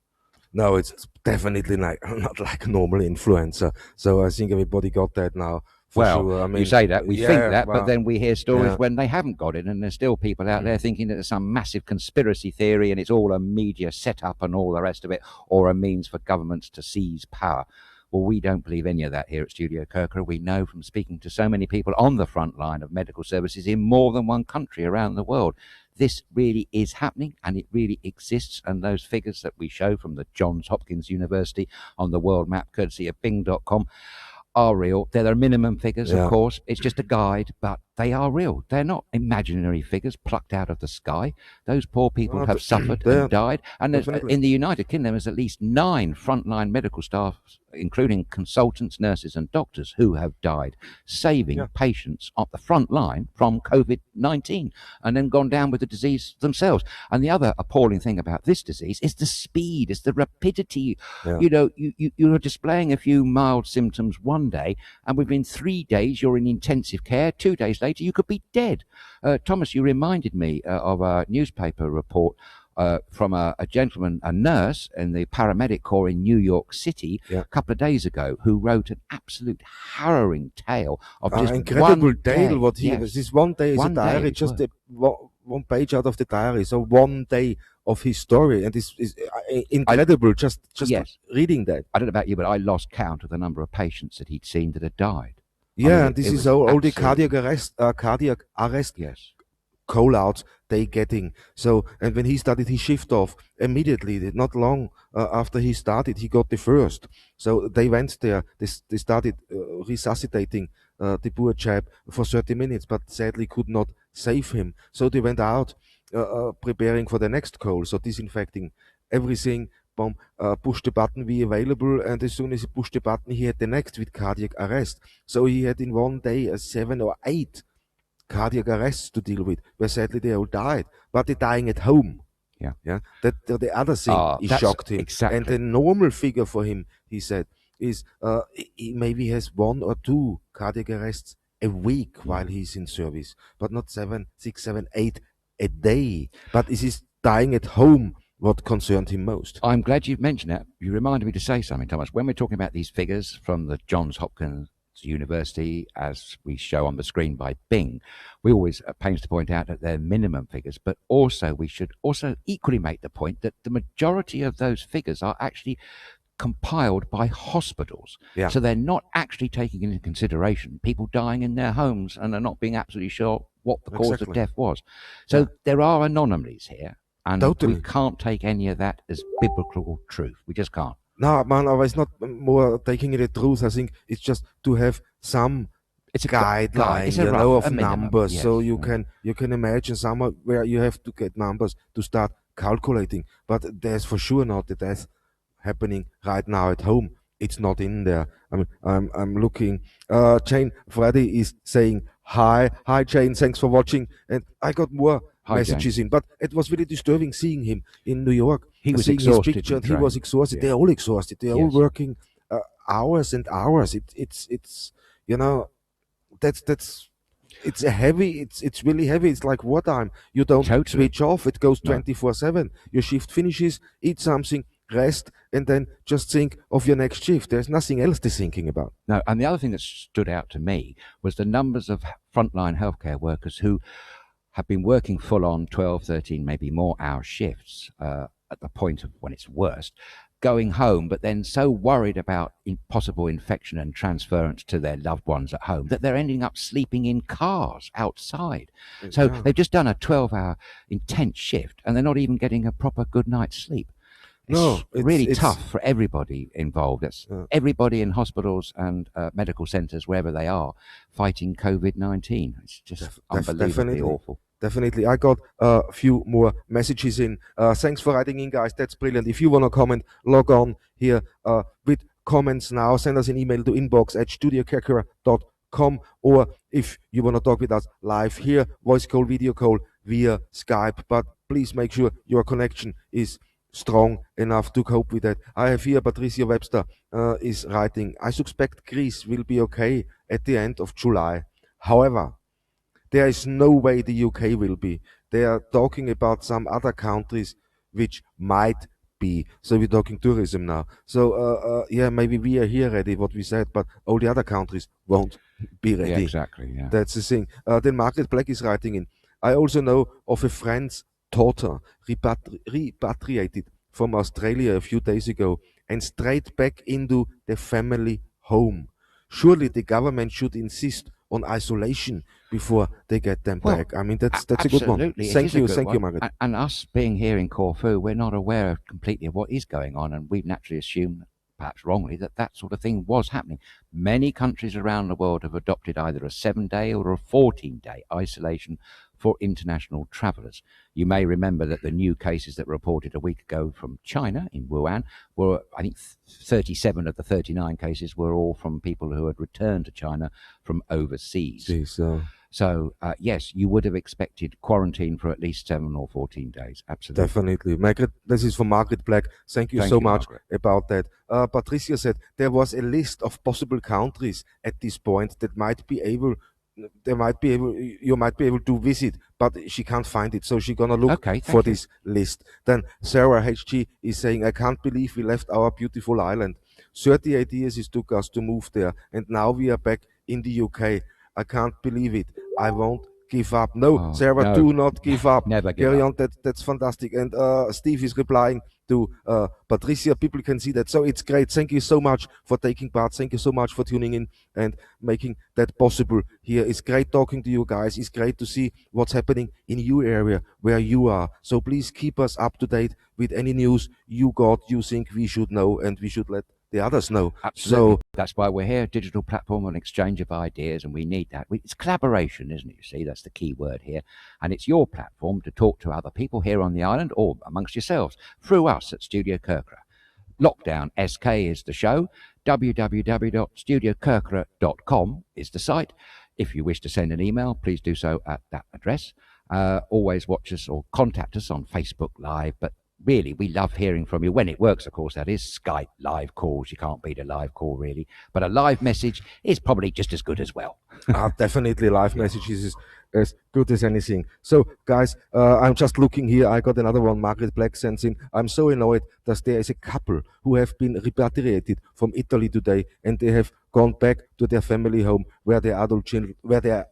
Speaker 2: No, it's definitely not like normal influenza. So I think everybody got that now.
Speaker 1: Well, I mean, you say that, we think that, but then we hear stories when they haven't got it, and there's still people out there thinking that there's some massive conspiracy theory and it's all a media setup and all the rest of it, or a means for governments to seize power. Well, we don't believe any of that here at StudioKerkyra. We know from speaking to so many people on the front line of medical services in more than one country around the world. This really is happening, and it really exists, and those figures that we show from the Johns Hopkins University on the world map, courtesy of Bing.com, are real. They're minimum figures, of course. It's just a guide, but they are real. They're not imaginary figures plucked out of the sky. Those poor people have suffered and died. And in the United Kingdom, there's at least 9 frontline medical staff, including consultants, nurses and doctors, who have died, saving patients at the front line from COVID-19 and then gone down with the disease themselves. And the other appalling thing about this disease is the speed, is the rapidity. You know, you're displaying a few mild symptoms one day, and within 3 days, you're in intensive care. 2 days later, you could be dead. Thomas, you reminded me of a newspaper report from a gentleman, a nurse in the paramedic corps in New York City a couple of days ago, who wrote an absolute harrowing tale of just
Speaker 2: incredible tale. What he was, this one day is a diary, just one page out of the diary. So 1 day of his story, and this is incredible. Just reading that.
Speaker 1: I don't know about you, but I lost count of the number of patients that he'd seen that had died.
Speaker 2: Yeah, I mean, this is all the cardiac arrest call-outs they getting. So, and when he started his shift off, immediately, not long after he started, he got the first. So they went there, they started resuscitating the poor chap for 30 minutes, but sadly could not save him. So they went out preparing for the next call, so disinfecting everything. Boom, push the button, we available, and as soon as he pushed the button, he had the next with cardiac arrest. So he had in one day 7 or 8 cardiac arrests to deal with, where sadly they all died, but they're dying at home. Yeah. That the other thing shocked him.
Speaker 1: Exactly.
Speaker 2: And the normal figure for him, he said, is he maybe has 1 or 2 cardiac arrests a week while he's in service, but not 7, 6, 7, 8 a day. But this is dying at home what concerned him most.
Speaker 1: I'm glad you've mentioned that. You reminded me to say something, Thomas. When we're talking about these figures from the Johns Hopkins University, as we show on the screen by Bing, we always are pains to point out that they're minimum figures, but also we should also equally make the point that the majority of those figures are actually compiled by hospitals.
Speaker 2: Yeah.
Speaker 1: So they're not actually taking into consideration people dying in their homes and are not being absolutely sure what the cause of death was. So there are anomalies here, and we can't take any of that as biblical truth. We just can't.
Speaker 2: No, man, I was not more taking it as truth. I think it's just to have some guideline, of numbers, yes, so you can imagine somewhere where you have to get numbers to start calculating. But there's for sure not the death happening right now at home. It's not in there. I mean, I'm looking. Jane Freddy is saying hi, Jane. Thanks for watching. And I got more messages in, but it was really disturbing seeing him in New York.
Speaker 1: He was
Speaker 2: seeing
Speaker 1: exhausted.
Speaker 2: His picture, and he was exhausted. Yeah. They're all exhausted. They're all working hours and hours. It's that's it's a heavy. It's really heavy. It's like wartime. You don't switch off. It goes 24/7. Your shift finishes. Eat something. Rest, and then just think of your next shift. There's nothing else to thinking about.
Speaker 1: No, and the other thing that stood out to me was the numbers of frontline healthcare workers who have been working full on 12, 13, maybe more hour shifts at the point of when it's worst, going home, but then so worried about possible infection and transference to their loved ones at home that they're ending up sleeping in cars outside. So they've just done a 12-hour intense shift, and they're not even getting a proper good night's sleep. It's really tough for everybody involved. It's everybody in hospitals and medical centres, wherever they are, fighting COVID-19. It's just unbelievably awful.
Speaker 2: Definitely. I got a few more messages in. Thanks for writing in, guys. That's brilliant. If you want to comment, log on here with comments now. Send us an email to inbox@studiokerkyra.com, or if you want to talk with us live here, voice call, video call via Skype. But please make sure your connection is strong enough to cope with that. I have here Patricia Webster is writing, I suspect Greece will be okay at the end of July. However, there is no way the UK will be. They are talking about some other countries which might be. So we're talking tourism now. So maybe we are here ready, what we said, but all the other countries won't be ready.
Speaker 1: Yeah, exactly. Yeah.
Speaker 2: That's the thing. Then Margaret Black is writing in, I also know of a friend's daughter repatriated from Australia a few days ago and straight back into the family home. Surely the government should insist on isolation before they get them back. I mean, that's a good one. Thank you, Margaret.
Speaker 1: And us being here in Corfu, we're not aware completely of what is going on, and we've naturally assumed, perhaps wrongly, that sort of thing was happening. Many countries around the world have adopted either a 7-day or a 14-day isolation for international travellers. You may remember that the new cases that were reported a week ago from China in Wuhan were, I think, 37 of the 39 cases were all from people who had returned to China from overseas. So, yes, you would have expected quarantine for at least 7 or 14 days. Absolutely.
Speaker 2: Definitely. Margaret, this is from Margaret Black. Thank you so much, Margaret, about that. Patricia said there was a list of possible countries at this point that you might be able to visit, but she can't find it, so she's gonna look for this list. Then Sarah HG is saying, I can't believe we left our beautiful island. 38 years it took us to move there, and now we are back in the UK. I can't believe it. I won't give up. No, Sarah, do not give up.
Speaker 1: Never give
Speaker 2: Carry
Speaker 1: up.
Speaker 2: on. That's fantastic. And Steve is replying to Patricia. People can see that. So it's great. Thank you so much for taking part. Thank you so much for tuning in and making that possible here. It's great talking to you guys. It's great to see what's happening in your area where you are. So please keep us up to date with any news you got, you think we should know, and we should let the others know.
Speaker 1: Absolutely.
Speaker 2: So
Speaker 1: that's why we're here, digital platform and exchange of ideas, and we need that. It's collaboration, isn't it? You see, that's the key word here. And it's your platform to talk to other people here on the island or amongst yourselves through us at StudioKerkyra. Lockdown SK is the show. www.studiokerkyra.com is the site. If you wish to send an email, please do so at that address. Always watch us or contact us on Facebook Live, but really, we love hearing from you when it works, of course, that is. Skype live calls. You can't beat a live call, really. But a live message is probably just as good as well.
Speaker 2: Definitely live messages is as good as anything. So, guys, I'm just looking here. I got another one. Margaret Black sends in. I'm so annoyed that there is a couple who have been repatriated from Italy today, and they have gone back to their family home where their adult children, where their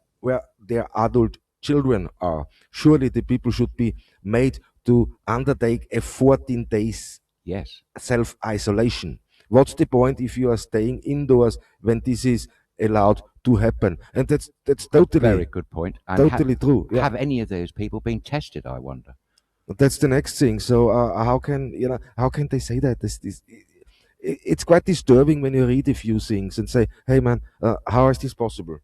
Speaker 2: adult children are. Surely the people should be made to undertake a 14 days self-isolation. What's the point if you are staying indoors when this is allowed to happen? And that's totally
Speaker 1: very good point. And
Speaker 2: totally true.
Speaker 1: Have any of those people been tested, I wonder?
Speaker 2: That's the next thing. So how can they say that? It's quite disturbing when you read a few things and say, hey man, how is this possible?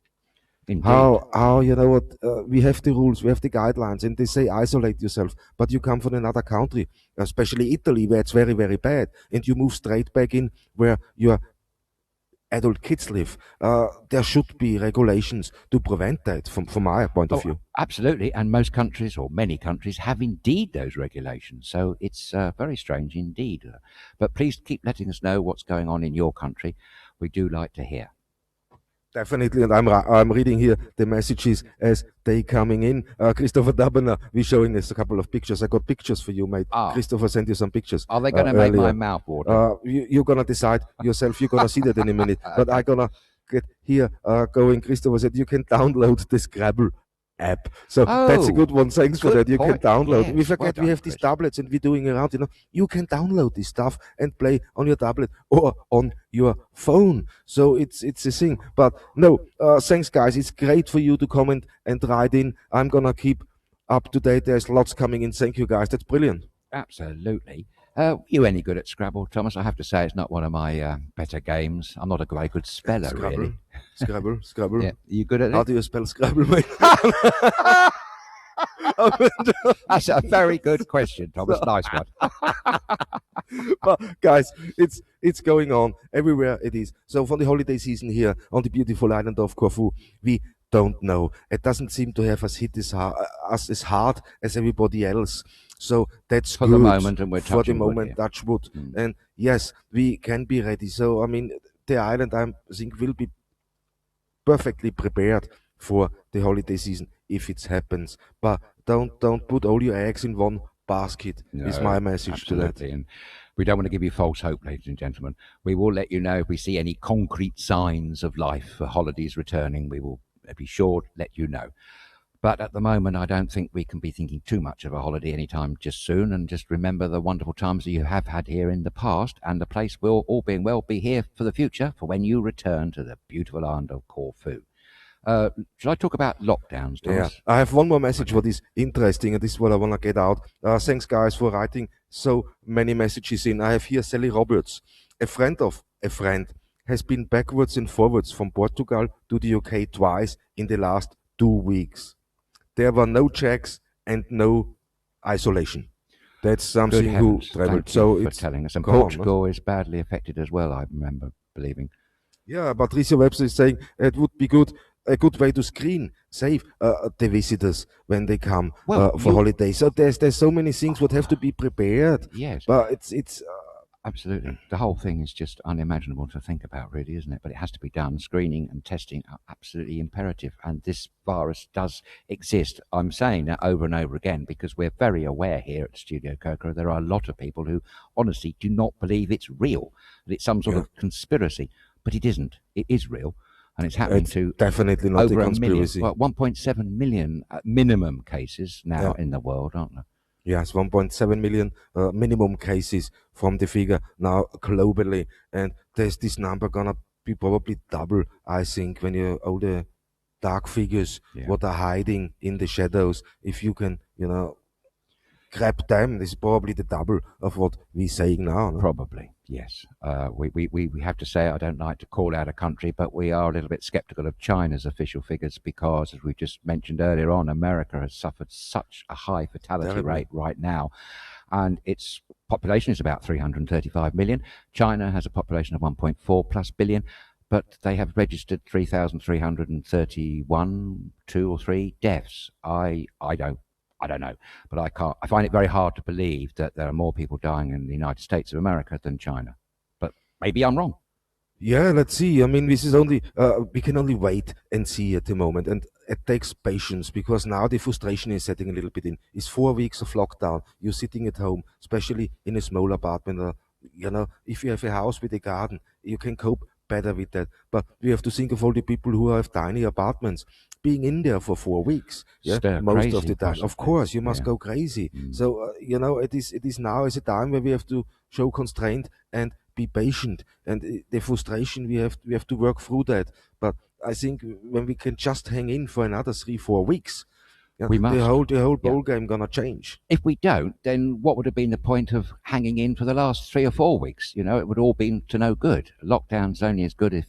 Speaker 1: Indeed.
Speaker 2: How you know what, we have the rules, we have the guidelines, and they say isolate yourself, but you come from another country, especially Italy, where it's very, very bad, and you move straight back in where your adult kids live. There should be regulations to prevent that from my point of view.
Speaker 1: Absolutely, and most countries, or many countries, have indeed those regulations, so it's very strange indeed. But please keep letting us know what's going on in your country. We do like to hear.
Speaker 2: Definitely, and I'm reading here the messages as they coming in. Christopher Dubner, we're showing us a couple of pictures. I got pictures for you, mate. Christopher sent you some pictures.
Speaker 1: Are they going to make my mouth water?
Speaker 2: You're going to decide yourself. You're going to see that in a minute. But I'm going to get here going. Christopher said you can download the Scrabble app. So that's a good one. Thanks for that. You can download. Yes, we forget we have these tablets and we're doing around, you can download this stuff and play on your tablet or on your phone. So it's a thing. But no, thanks guys. It's great for you to comment and write in. I'm going to keep up to date. There's lots coming in. Thank you guys. That's brilliant.
Speaker 1: Absolutely. You any good at Scrabble, Thomas? I have to say it's not one of my better games. I'm not a very good speller,
Speaker 2: Scrabble.
Speaker 1: really.
Speaker 2: Scrabble.
Speaker 1: Yeah, you good at it?
Speaker 2: How do you spell Scrabble, mate?
Speaker 1: That's a very good question, Thomas. Nice one.
Speaker 2: But guys, it's going on everywhere. It is. So for the holiday season here on the beautiful island of Corfu, we don't know. It doesn't seem to have us hit us as hard as everybody else. So that's
Speaker 1: for
Speaker 2: good.
Speaker 1: The moment, and we're
Speaker 2: for the moment,
Speaker 1: wood,
Speaker 2: touch wood. And yes, we can be ready. So I mean, the island, I think, will be perfectly prepared for the holiday season if it happens. But don't put all your eggs in one basket. No, is my message to that.
Speaker 1: And we don't want to give you false hope, ladies and gentlemen. We will let you know if we see any concrete signs of life for holidays returning. We will be sure to let you know. But at the moment, I don't think we can be thinking too much of a holiday anytime just soon. And just remember the wonderful times that you have had here in the past. And the place will, all being well, be here for the future, for when you return to the beautiful island of Corfu. Should I talk about lockdowns, Thomas?
Speaker 2: Yeah, I have one more message what is interesting, and this is what I want to get out. Thanks, guys, for writing so many messages in. I have here Sally Roberts, a friend of a friend, has been backwards and forwards from Portugal to the UK twice in the last 2 weeks. There were no checks and no isolation. That's something who traveled.
Speaker 1: So it's telling us. And Portugal is badly affected as well, I remember believing.
Speaker 2: Yeah, Patricia Webster is saying it would be a good way to screen, save the visitors when they come for holidays. So there's so many things would have to be prepared.
Speaker 1: Yes,
Speaker 2: but it's
Speaker 1: absolutely, the whole thing is just unimaginable to think about, really, isn't it? But it has to be done. Screening and testing are absolutely imperative, and this virus does exist. I'm saying that over and over again because we're very aware here at StudioKerkyra. There are a lot of people who honestly do not believe it's real, that it's some sort of conspiracy, but it isn't. It is real. And it's happening to
Speaker 2: definitely not
Speaker 1: over
Speaker 2: a conspiracy.
Speaker 1: 1.7 million minimum cases now in the world, aren't there?
Speaker 2: Yes, 1.7 million minimum cases from the figure now globally. And there's this number gonna be probably double, I think, when you all the dark figures, what are hiding in the shadows. If you can, grab them, this is probably the double of what we're saying now. No?
Speaker 1: Probably, yes. We have to say, I don't like to call out a country, but we are a little bit sceptical of China's official figures because, as we just mentioned earlier on, America has suffered such a high fatality rate right now. And its population is about 335 million. China has a population of 1.4 plus billion, but they have registered 3,331, 2 or 3 deaths. I don't know, but I find it very hard to believe that there are more people dying in the United States of America than China. But maybe I'm wrong.
Speaker 2: Yeah, let's see. I mean, this is only, we can only wait and see at the moment. And it takes patience because now the frustration is setting a little bit in. It's 4 weeks of lockdown. You're sitting at home, especially in a small apartment. If you have a house with a garden, you can cope better with that. But we have to think of all the people who have tiny apartments being in there for 4 weeks. Yeah, most of the time. Possibly. Of course, you must go crazy. So, it is now is a time where we have to show constraint and be patient, and the frustration we have to work through that. But I think when we can just hang in for another 3-4 weeks,
Speaker 1: we must.
Speaker 2: The whole ball game gonna change.
Speaker 1: If we don't, then what would have been the point of hanging in for the last 3 or 4 weeks? It would all been to no good. Lockdown's only as good if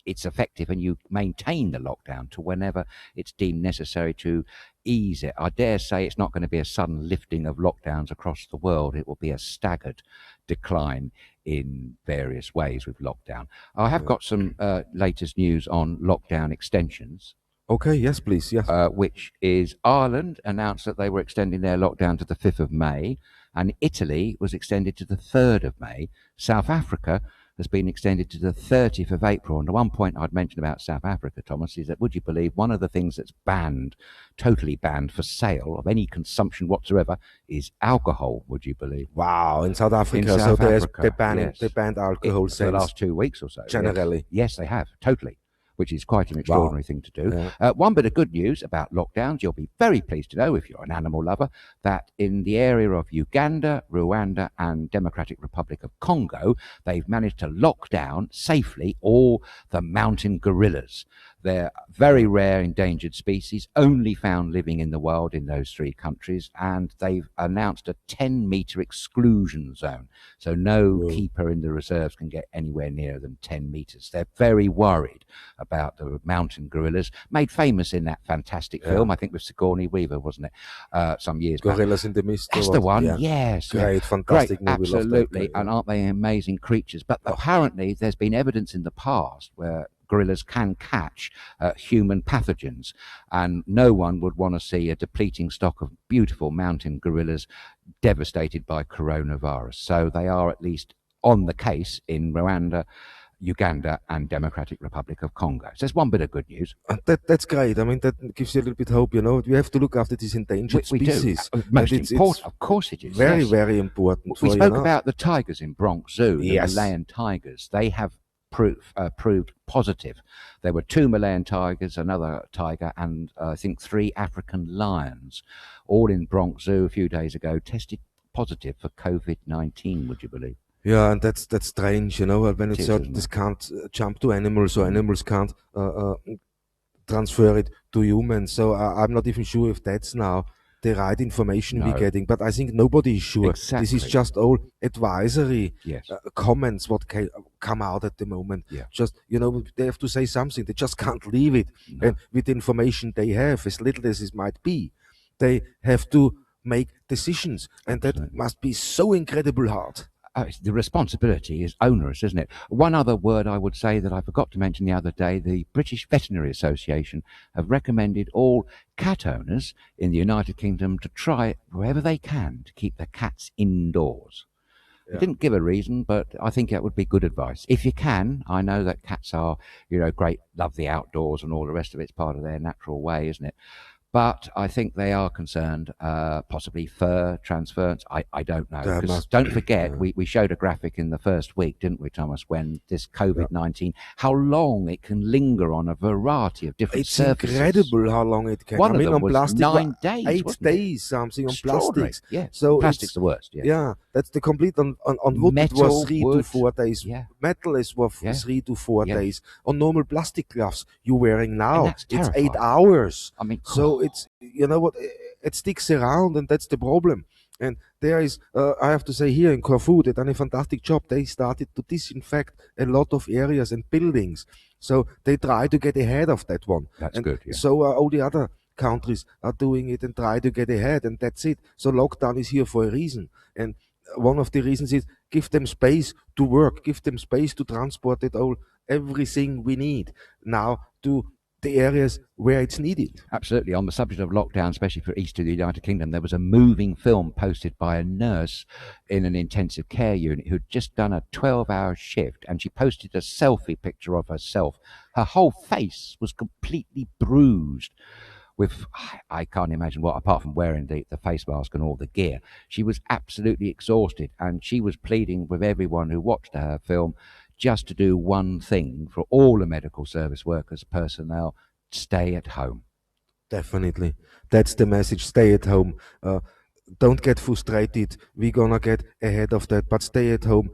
Speaker 1: it's effective and you maintain the lockdown to whenever it's deemed necessary to ease it. I dare say it's not going to be a sudden lifting of lockdowns across the world. It will be a staggered decline in various ways with lockdown. I have got some latest news on lockdown extensions.
Speaker 2: Okay, yes, please, yes.
Speaker 1: Which is Ireland announced that they were extending their lockdown to the 5th of May, and Italy was extended to the 3rd of May. South Africa has been extended to the 30th of April. And the one point I'd mention about South Africa, Thomas, is that, would you believe, one of the things that's banned, totally banned for sale of any consumption whatsoever, is alcohol, would you believe?
Speaker 2: Wow, in South Africa. They banned alcohol
Speaker 1: for the last 2 weeks or so.
Speaker 2: Generally.
Speaker 1: Yes, they have, totally. Which is quite an extraordinary thing to do. Yeah. One bit of good news about lockdowns, you'll be very pleased to know, if you're an animal lover, that in the area of Uganda, Rwanda and Democratic Republic of Congo, they've managed to lock down safely all the mountain gorillas. They're very rare endangered species, only found living in the wild in those 3 countries, and they've announced a 10-meter exclusion zone. So no keeper in the reserves can get anywhere nearer than 10 meters. They're very worried about the mountain gorillas, made famous in that fantastic film, I think with Sigourney Weaver, wasn't it, some years back.
Speaker 2: Gorillas in the Mist.
Speaker 1: That's the one, yes.
Speaker 2: Great, fantastic movie.
Speaker 1: Absolutely, and aren't they amazing creatures? But apparently there's been evidence in the past where gorillas can catch human pathogens, and no one would want to see a depleting stock of beautiful mountain gorillas devastated by coronavirus. So they are at least on the case in Rwanda, Uganda and Democratic Republic of Congo. So there's one bit of good news.
Speaker 2: That's great. I mean, that gives you a little bit of hope, We have to look after these endangered species.
Speaker 1: We do. Most important, of course it is.
Speaker 2: Very, very important.
Speaker 1: We spoke about the tigers in Bronx Zoo, the Malayan tigers. They have proved positive. There were 2 Malayan tigers, another tiger, and I think 3 African lions, all in Bronx Zoo a few days ago, tested positive for COVID-19, would you believe?
Speaker 2: Yeah, and that's strange, when it's this can't jump to animals, or animals can't transfer it to humans. So I'm not even sure if that's now the right information we're getting, but I think nobody is sure.
Speaker 1: Exactly.
Speaker 2: This is just all advisory comments what come out at the moment. Just, they have to say something. They just can't leave it. And with the information they have, as little as it might be, they have to make decisions, and that must be so incredibly hard.
Speaker 1: The responsibility is onerous, isn't it? One other word I would say that I forgot to mention the other day, the British Veterinary Association have recommended all cat owners in the United Kingdom to try wherever they can to keep their cats indoors. They didn't give a reason, but I think that would be good advice. If you can, I know that cats are, great, love the outdoors and all the rest of it's part of their natural way, isn't it? But I think they are concerned, possibly fur transference. I don't know. Because don't forget, we showed a graphic in the first week, didn't we, Thomas, when this COVID-19, how long it can linger on a variety of different surfaces.
Speaker 2: It's incredible how long it can.
Speaker 1: One of them
Speaker 2: on
Speaker 1: was
Speaker 2: plastic,
Speaker 1: 9 days,
Speaker 2: 8 days, something on plastics.
Speaker 1: Yeah,
Speaker 2: so
Speaker 1: plastic's the worst.
Speaker 2: Yeah, that's the complete, on wood
Speaker 1: Metal,
Speaker 2: it was 3 to 4 days.
Speaker 1: Yeah.
Speaker 2: Metal is 3 to 4 days. On normal plastic gloves you're wearing now, it's 8 hours.
Speaker 1: I mean,
Speaker 2: so it's, it sticks around, and that's the problem. And there is, I have to say, here in Corfu, they done a fantastic job. They started to disinfect a lot of areas and buildings. So they try to get ahead of that one.
Speaker 1: That's
Speaker 2: and
Speaker 1: good, yeah.
Speaker 2: So all the other countries are doing it and try to get ahead, and that's it. So lockdown is here for a reason. And one of the reasons is give them space to work, give them space to transport it all, everything we need now to the areas where it's needed.
Speaker 1: Absolutely. On the subject of lockdown, especially for east of the United Kingdom, there was a moving film posted by a nurse in an intensive care unit who'd just done a 12-hour shift, and she posted a selfie picture of herself. Her whole face was completely bruised with, I can't imagine what, apart from wearing the face mask and all the gear. She was absolutely exhausted, and she was pleading with everyone who watched her film just to do one thing for all the medical service workers, personnel: stay at home.
Speaker 2: Definitely. That's the message. Stay at home. Don't get frustrated. We're gonna get ahead of that, but stay at home.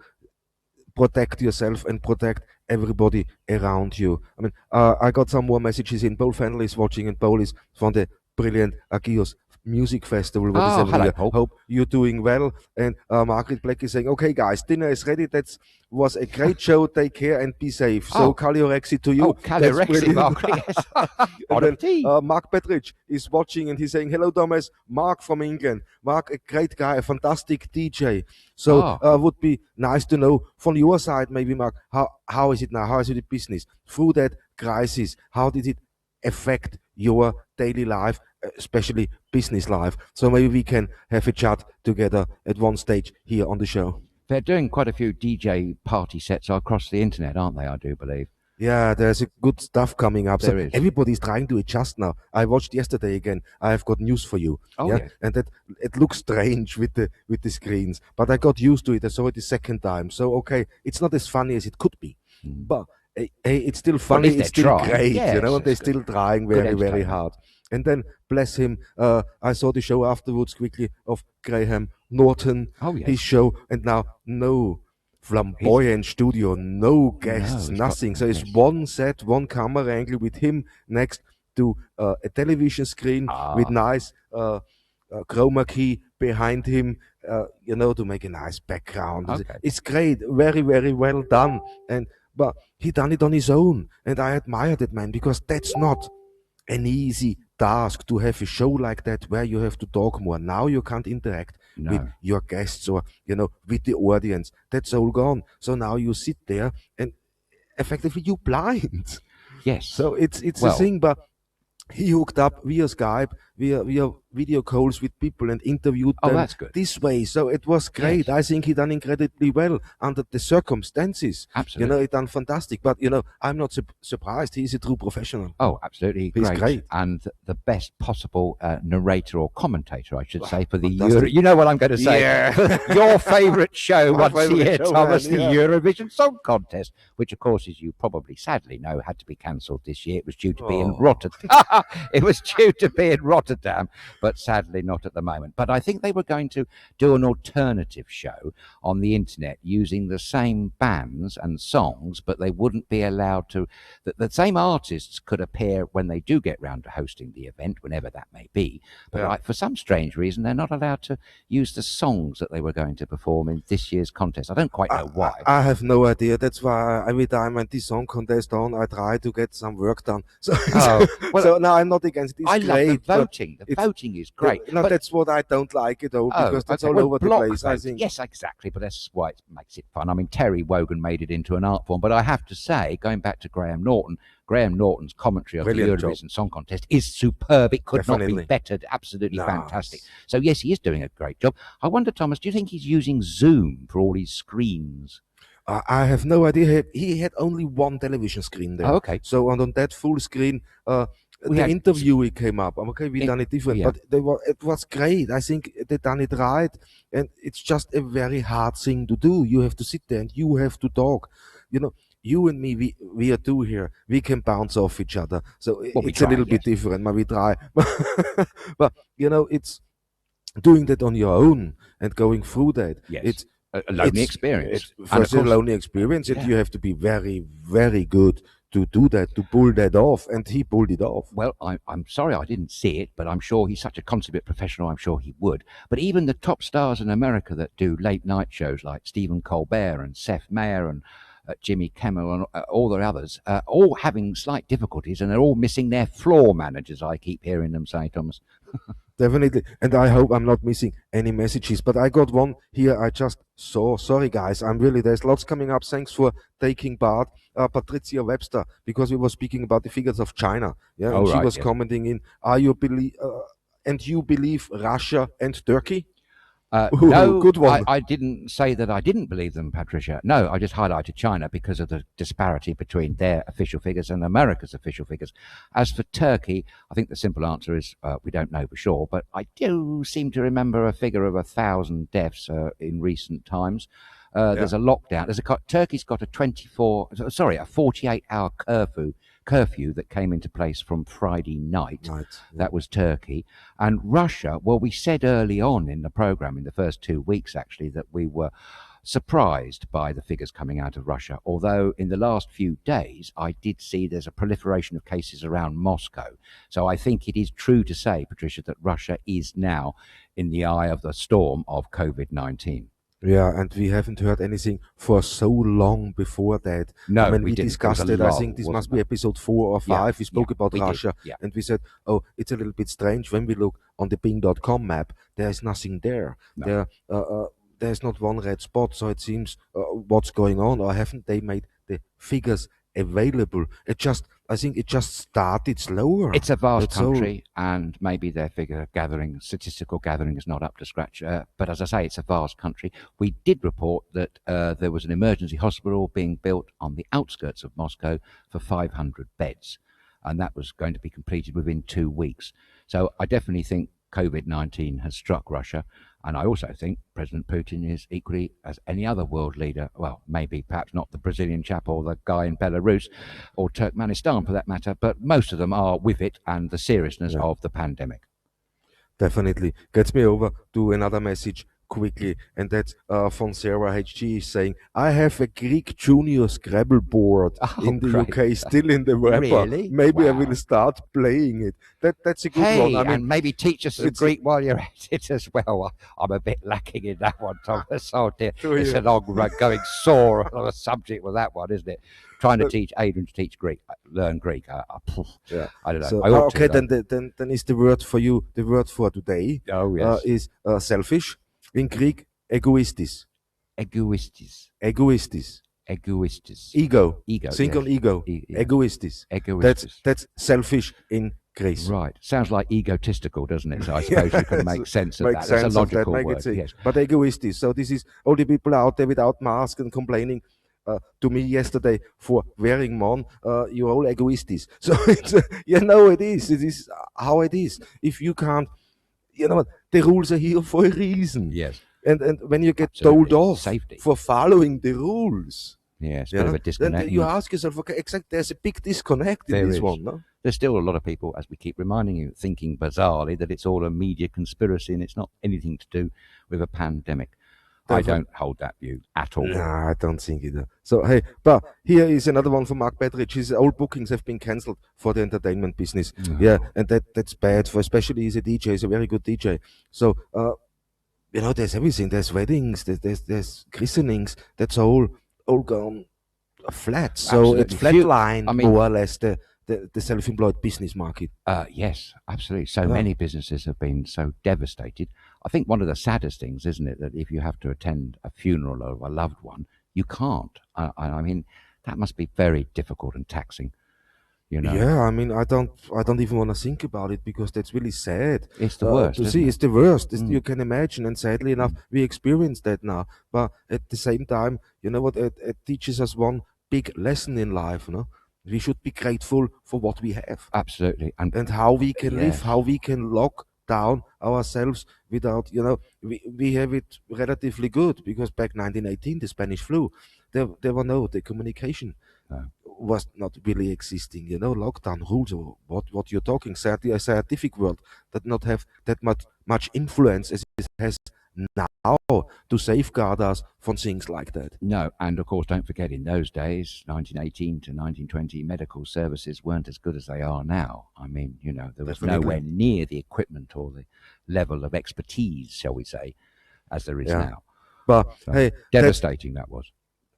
Speaker 2: Protect yourself and protect everybody around you. I mean, I got some more messages in. Paul Fennell is watching, and Paul is from the brilliant Agios Music Festival. What is every
Speaker 1: hello,
Speaker 2: year.
Speaker 1: Paul.
Speaker 2: Hope you're doing well. And Margaret Black is saying, okay, guys, dinner is ready. That was a great show. Take care and be safe. So, Kaliorexi to you.
Speaker 1: Oh, Kaliorexi, Mark. Yes.
Speaker 2: Mark Petrich is watching, and he's saying, hello, Thomas. Mark from England. Mark, a great guy, a fantastic DJ. So would be nice to know from your side, maybe, Mark, how is it now? How is it in business? Through that crisis, how did it affect your daily life, especially business life? So maybe we can have a chat together at one stage here on the show.
Speaker 1: They're doing quite a few DJ party sets across the internet, aren't they, I do believe?
Speaker 2: Yeah, there's a good stuff coming up.
Speaker 1: There
Speaker 2: so
Speaker 1: is.
Speaker 2: Everybody's trying to adjust now. I watched yesterday again. I have got news for you. And that it looks strange with the screens, but I got used to it. I saw it the second time. So okay, it's not as funny as it could be, but hey, it's still funny. It's still great,
Speaker 1: yes,
Speaker 2: and they're still trying very hard. And then, bless him, I saw the show afterwards quickly of Graham Norton, his show, and now no flamboyant studio, no guests, nothing. So it's one set, one camera angle with him next to a television screen with nice chroma key behind him, to make a nice background.
Speaker 1: Okay.
Speaker 2: It's great, very, very well done. But he done it on his own, and I admire that man, because that's not an easy task to have a show like that where you have to talk more. Now you can't interact with your guests or with the audience. That's all gone. So now you sit there and effectively you blind.
Speaker 1: Yes.
Speaker 2: So it's a thing, but he hooked up via Skype, via video calls with people and interviewed them
Speaker 1: that's good.
Speaker 2: This way. So it was great.
Speaker 1: Yes.
Speaker 2: I think he done incredibly well under the circumstances.
Speaker 1: Absolutely.
Speaker 2: He done fantastic. But, I'm not surprised. He's a true professional.
Speaker 1: Oh, absolutely.
Speaker 2: He's great.
Speaker 1: And the best possible narrator or commentator, I should say, for the Euro. You know what I'm going to say.
Speaker 2: Yeah.
Speaker 1: Your favourite show once a year,
Speaker 2: show,
Speaker 1: Thomas,
Speaker 2: man,
Speaker 1: the Eurovision Song Contest, which, of course, as you probably sadly know, had to be cancelled this year. It was due to be in Rotterdam. It was due to be in Rotterdam, but sadly not at the moment. But I think they were going to do an alternative show on the internet using the same bands and songs, but they wouldn't be allowed to. The same artists could appear when they do get round to hosting the event, whenever that may be. But for some strange reason, they're not allowed to use the songs that they were going to perform in this year's contest. I don't quite know why.
Speaker 2: I have no idea. That's why every time when this song contest on, I try to get some work done. So, so now I'm not against it. It's
Speaker 1: I
Speaker 2: great,
Speaker 1: love the voting. The voting is great.
Speaker 2: No, that's what I don't like at all, because that's all over the place, I think.
Speaker 1: Yes, exactly, but that's why it makes it fun. I mean, Terry Wogan made it into an art form, but I have to say, going back to Graham Norton's commentary of the Eurovision Song Contest is superb. It could not be bettered. Absolutely fantastic. So, yes, he is doing a great job. I wonder, Thomas, do you think he's using Zoom for all his screens?
Speaker 2: I have no idea. He had only one television screen there.
Speaker 1: Oh, okay.
Speaker 2: So on that full screen, the interview came up. Okay, we done it different, but it was great. I think they done it right, and it's just a very hard thing to do. You have to sit there and you have to talk. You and me, we are two here. We can bounce off each other. So it's a little bit different, but we try. But it's doing that on your own and going through that.
Speaker 1: Yes.
Speaker 2: It's
Speaker 1: a lonely experience.
Speaker 2: First, a lonely experience, and you have to be very, very good to do that, to pull that off, and he pulled it off.
Speaker 1: Well, I'm sorry I didn't see it, but I'm sure he's such a consummate professional, I'm sure he would. But even the top stars in America that do late night shows like Stephen Colbert and Seth Meyer and Jimmy Kimmel and all the others, all having slight difficulties, and they're all missing their floor managers, I keep hearing them say, Thomas.
Speaker 2: Definitely, and I hope I'm not missing any messages, but I got one here I just saw. Sorry guys, there's lots coming up. Thanks for taking part. Patricia Webster, because we were speaking about the figures of China, and she was commenting in, and you believe Russia and Turkey?
Speaker 1: No,
Speaker 2: good one.
Speaker 1: I didn't say that I didn't believe them, Patricia. No, I just highlighted China because of the disparity between their official figures and America's official figures. As for Turkey, I think the simple answer is we don't know for sure, but I do seem to remember a figure of 1,000 deaths in recent times. There's a lockdown. Turkey's got a 48-hour curfew that came into place from Friday night. That was Turkey. And Russia, well, we said early on in the program, in the first 2 weeks actually, that we were surprised by the figures coming out of Russia, although in the last few days I did see there's a proliferation of cases around Moscow. So I think it is true to say, Patricia, that Russia is now in the eye of the storm of COVID-19.
Speaker 2: Yeah, and we haven't heard anything for so long before that.
Speaker 1: No,
Speaker 2: we discussed it. I think this must be episode 4 or 5. We spoke about Russia, and we said, oh, it's a little bit strange. When we look on the Bing.com map, there is nothing there. No. There's not one red spot, so it seems what's going on, or haven't they made the figures available? I think it just started slower.
Speaker 1: It's a vast country, and maybe their statistical gathering is not up to scratch. But as I say, it's a vast country. We did report that there was an emergency hospital being built on the outskirts of Moscow for 500 beds, and that was going to be completed within 2 weeks. So I definitely think COVID-19 has struck Russia. And I also think President Putin is equally as any other world leader, well, maybe perhaps not the Brazilian chap or the guy in Belarus or Turkmenistan for that matter, but most of them are with it and the seriousness of the pandemic.
Speaker 2: Definitely. Gets me over to another message quickly, and that's from Sarah HG saying, I have a Greek junior Scrabble board in the UK, still in the wrapper.
Speaker 1: Really?
Speaker 2: Maybe I will start playing it. That's a good one. I mean,
Speaker 1: and maybe teach us some Greek while you're at it as well. I'm a bit lacking in that one, Thomas. Oh dear, it's an ongoing sore on a subject with that one, isn't it? Trying to teach Adrian to learn Greek. I don't know.
Speaker 2: So, then is the word for you, the word for today is selfish. In Greek, egoistis.
Speaker 1: Egoistis.
Speaker 2: Ego. Think on ego. Egoistis. That's selfish in Greece.
Speaker 1: Right. Sounds like egotistical, doesn't it? So I suppose you can make sense of that. That's a logical word. Yes.
Speaker 2: But egoistis. So this is all the people out there without masks and complaining to me yesterday for wearing one. You're all egoistis. So it's, it is. It is how it is. If you can't, you know what, the rules are here for a reason.
Speaker 1: Yes.
Speaker 2: And when you get told off for following the rules,
Speaker 1: yes, bit of a disconnect.
Speaker 2: Then you ask yourself, okay, exactly, there's a big disconnect in this one. No?
Speaker 1: There's still a lot of people, as we keep reminding you, thinking bizarrely that it's all a media conspiracy and it's not anything to do with a pandemic. I don't hold that view at all.
Speaker 2: No, I don't think either. So, hey, but here is another one from Mark Bedrich. His old bookings have been cancelled for the entertainment business. Yeah, and that's bad, for especially he's a DJ, he's a very good DJ. So, there's everything. There's weddings, there's christenings. That's all gone flat. So it's flatlined more or less the self-employed business market.
Speaker 1: Yes, absolutely. So many businesses have been so devastated. I think one of the saddest things, isn't it, that if you have to attend a funeral of a loved one, you can't. I mean, that must be very difficult and taxing.
Speaker 2: Yeah, I mean, I don't even want to think about it because that's really sad.
Speaker 1: It's the worst.
Speaker 2: It's the worst. You can imagine, and sadly enough, we experience that now. But at the same time, you know what? It teaches us one big lesson in life. We should be grateful for what we have.
Speaker 1: Absolutely,
Speaker 2: and how we can live, how we can lock down ourselves without, we have it relatively good because back 1918, the Spanish flu, there were the communication was not really existing, lockdown rules or what you're talking, a scientific world that not have that much influence as it has now to safeguard us from things like that.
Speaker 1: No, and of course, don't forget, in those days, 1918 to 1920, medical services weren't as good as they are now. I mean, there was nowhere near the equipment or the level of expertise, shall we say, as there is now.
Speaker 2: But
Speaker 1: so,
Speaker 2: hey,
Speaker 1: devastating that was.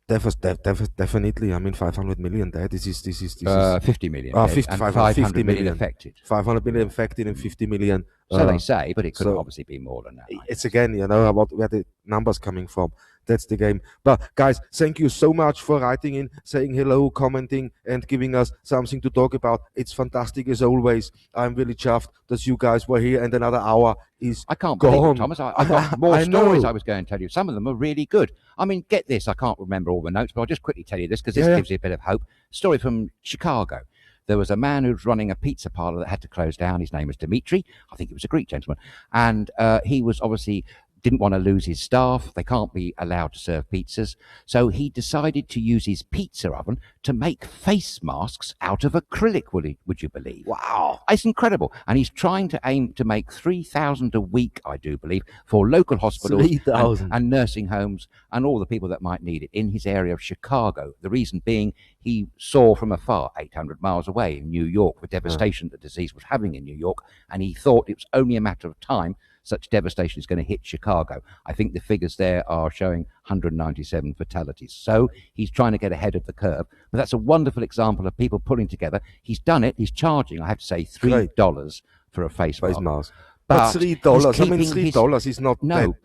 Speaker 2: Definitely. I mean, 500 million dead. This is
Speaker 1: 50 million.
Speaker 2: 550
Speaker 1: million affected.
Speaker 2: 500 million affected and 50 million.
Speaker 1: So they say, but it could obviously be more than that.
Speaker 2: It's again, about where the numbers coming from. That's the game. But guys, thank you so much for writing in, saying hello, commenting, and giving us something to talk about. It's fantastic as always. I'm really chuffed that you guys were here, and another hour is
Speaker 1: I can't
Speaker 2: gone.
Speaker 1: believe it, Thomas. I got more stories I was going to tell you. Some of them are really good. I mean, get this. I can't remember all the notes, but I'll just quickly tell you this because this gives you a bit of hope. Story from Chicago. There was a man who was running a pizza parlor that had to close down. His name was Dimitri. I think he was a Greek gentleman. And he was obviously didn't want to lose his staff. They can't be allowed to serve pizzas. So he decided to use his pizza oven to make face masks out of acrylic, would you believe?
Speaker 2: Wow.
Speaker 1: It's incredible. And he's trying to aim to make 3,000 a week, I do believe, for local hospitals and nursing homes and all the people that might need it in his area of Chicago. The reason being he saw from afar, 800 miles away in New York, the devastation the disease was having in New York. And he thought it was only a matter of time such devastation is going to hit Chicago. I think the figures there are showing 197 fatalities. So he's trying to get ahead of the curve. But that's a wonderful example of people pulling together. He's done it. He's charging, I have to say, $3 for a face mask.
Speaker 2: But $3, I mean, $3 is not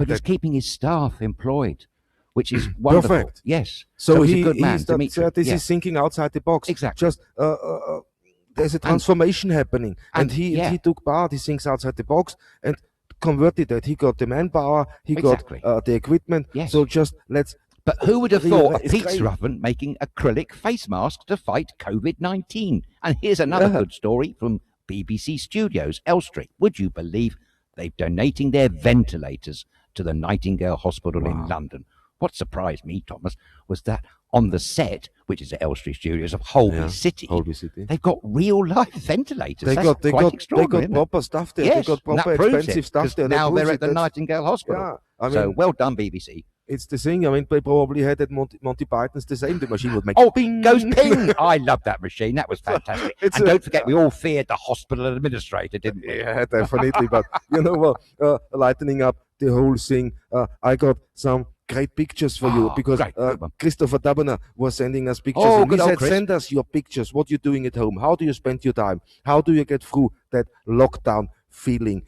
Speaker 1: he's keeping his staff employed, which is wonderful.
Speaker 2: Perfect.
Speaker 1: Yes.
Speaker 2: So
Speaker 1: he's a good man.
Speaker 2: This is thinking outside the box.
Speaker 1: Exactly.
Speaker 2: Just there's a transformation happening. And he took part. He thinks outside the box and converted that. He got the manpower, he got the equipment.
Speaker 1: Yes.
Speaker 2: So just let's.
Speaker 1: But who would have thought a pizza oven making acrylic face masks to fight COVID-19? And here's another good story from BBC Studios, Elstree. Would you believe they're donating their ventilators to the Nightingale Hospital in London? What surprised me, Thomas, was that on the set, which is at Elstree Studios of Holby City, they've got real-life ventilators. They got
Speaker 2: proper stuff there.
Speaker 1: Yes,
Speaker 2: they got proper expensive stuff there.
Speaker 1: Now they're at the Nightingale Hospital.
Speaker 2: I mean,
Speaker 1: so well done, BBC.
Speaker 2: It's the thing. I mean, they probably had at Monty Python's the same. The machine would make
Speaker 1: ping. Goes ping. I love that machine. That was fantastic. And don't forget, we all feared the hospital administrator, didn't we?
Speaker 2: Yeah, definitely. But you know what? Lightening up the whole thing. I got some great pictures for you because Christopher Dabener was sending us pictures. And he said, send us your pictures. What you're doing at home. How do you spend your time? How do you get through that lockdown feeling?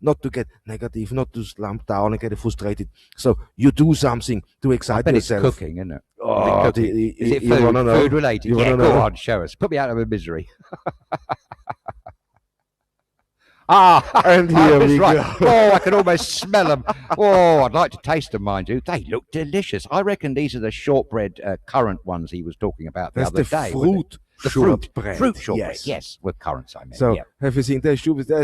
Speaker 2: Not to get negative, not to slump down and get frustrated. So you do something to excite yourself.
Speaker 1: It's cooking, isn't it?
Speaker 2: Oh,
Speaker 1: is it food related? Yeah, go on, show us. Put me out of my misery.
Speaker 2: And here we go.
Speaker 1: Oh, I can almost smell them. Oh, I'd like to taste them, mind you. They look delicious. I reckon these are the shortbread currant ones he was talking about the other day. Fruit shortbread. Yes, with currants, I mean.
Speaker 2: So, have you seen the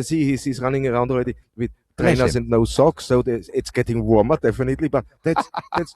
Speaker 2: see he's running around already with trainers and no socks, so it's getting warmer, definitely. But that's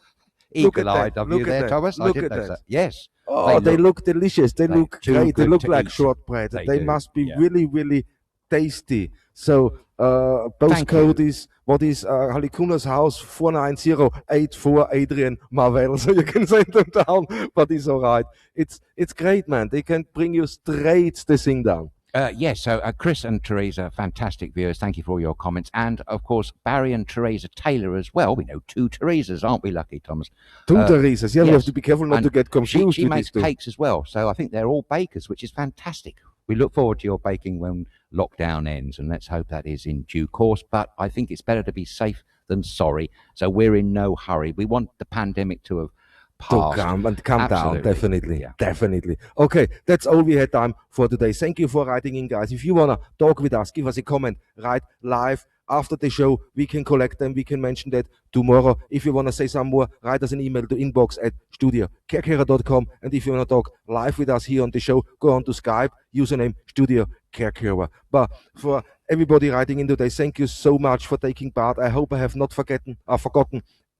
Speaker 1: eagle-eyed of you there, Thomas.
Speaker 2: Look at that.
Speaker 1: Yes.
Speaker 2: Oh, they look delicious. They look great. They look like shortbread. They must be really, really tasty. So postcode is Halikuna's house 49084 Adrian Marvell. So you can send them down, but it's all right. It's great, man. They can bring you straight the thing down.
Speaker 1: Yes, so Chris and Teresa, fantastic viewers. Thank you for all your comments. And, of course, Barry and Teresa Taylor as well. We know two Teresas, aren't we, lucky, Thomas?
Speaker 2: Two Teresas. Yeah, we have to be careful not to get confused.
Speaker 1: She makes cakes as well. So I think they're all bakers, which is fantastic. We look forward to your baking when lockdown ends, and let's hope that is in due course. But I think it's better to be safe than sorry. So we're in no hurry. We want the pandemic to have passed.
Speaker 2: To come down, definitely. Definitely. Okay, that's all we had time for today. Thank you for writing in, guys. If you want to talk with us, give us a comment, write live. After the show, we can collect them. We can mention that tomorrow. If you want to say some more, write us an email to inbox@StudioKerkyra.com. And if you want to talk live with us here on the show, go on to Skype, username StudioKerkyra. But for everybody writing in today, thank you so much for taking part. I hope I have not forgotten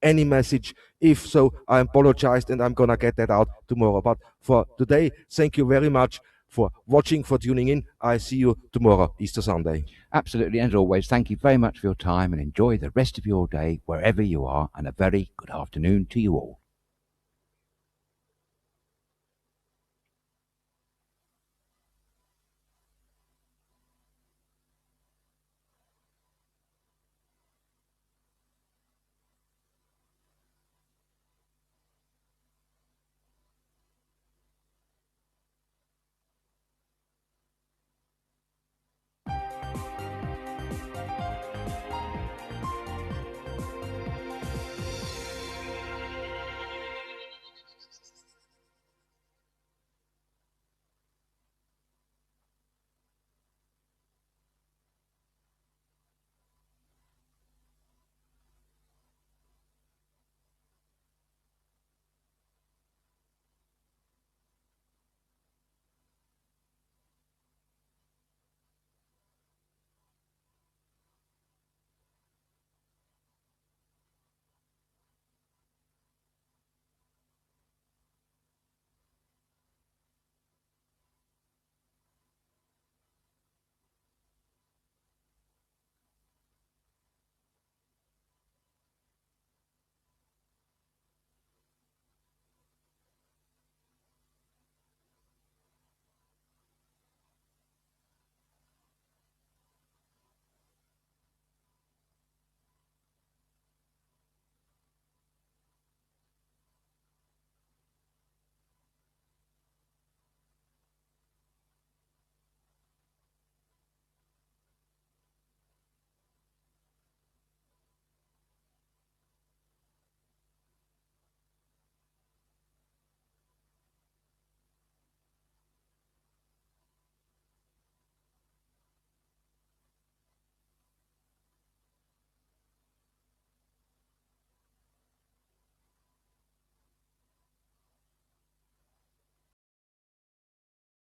Speaker 2: any message. If so, I apologize and I'm going to get that out tomorrow. But for today, thank you very much for watching, for tuning in. I see you tomorrow, Easter Sunday.
Speaker 1: Absolutely. And as always, thank you very much for your time and enjoy the rest of your day wherever you are, and a very good afternoon to you all.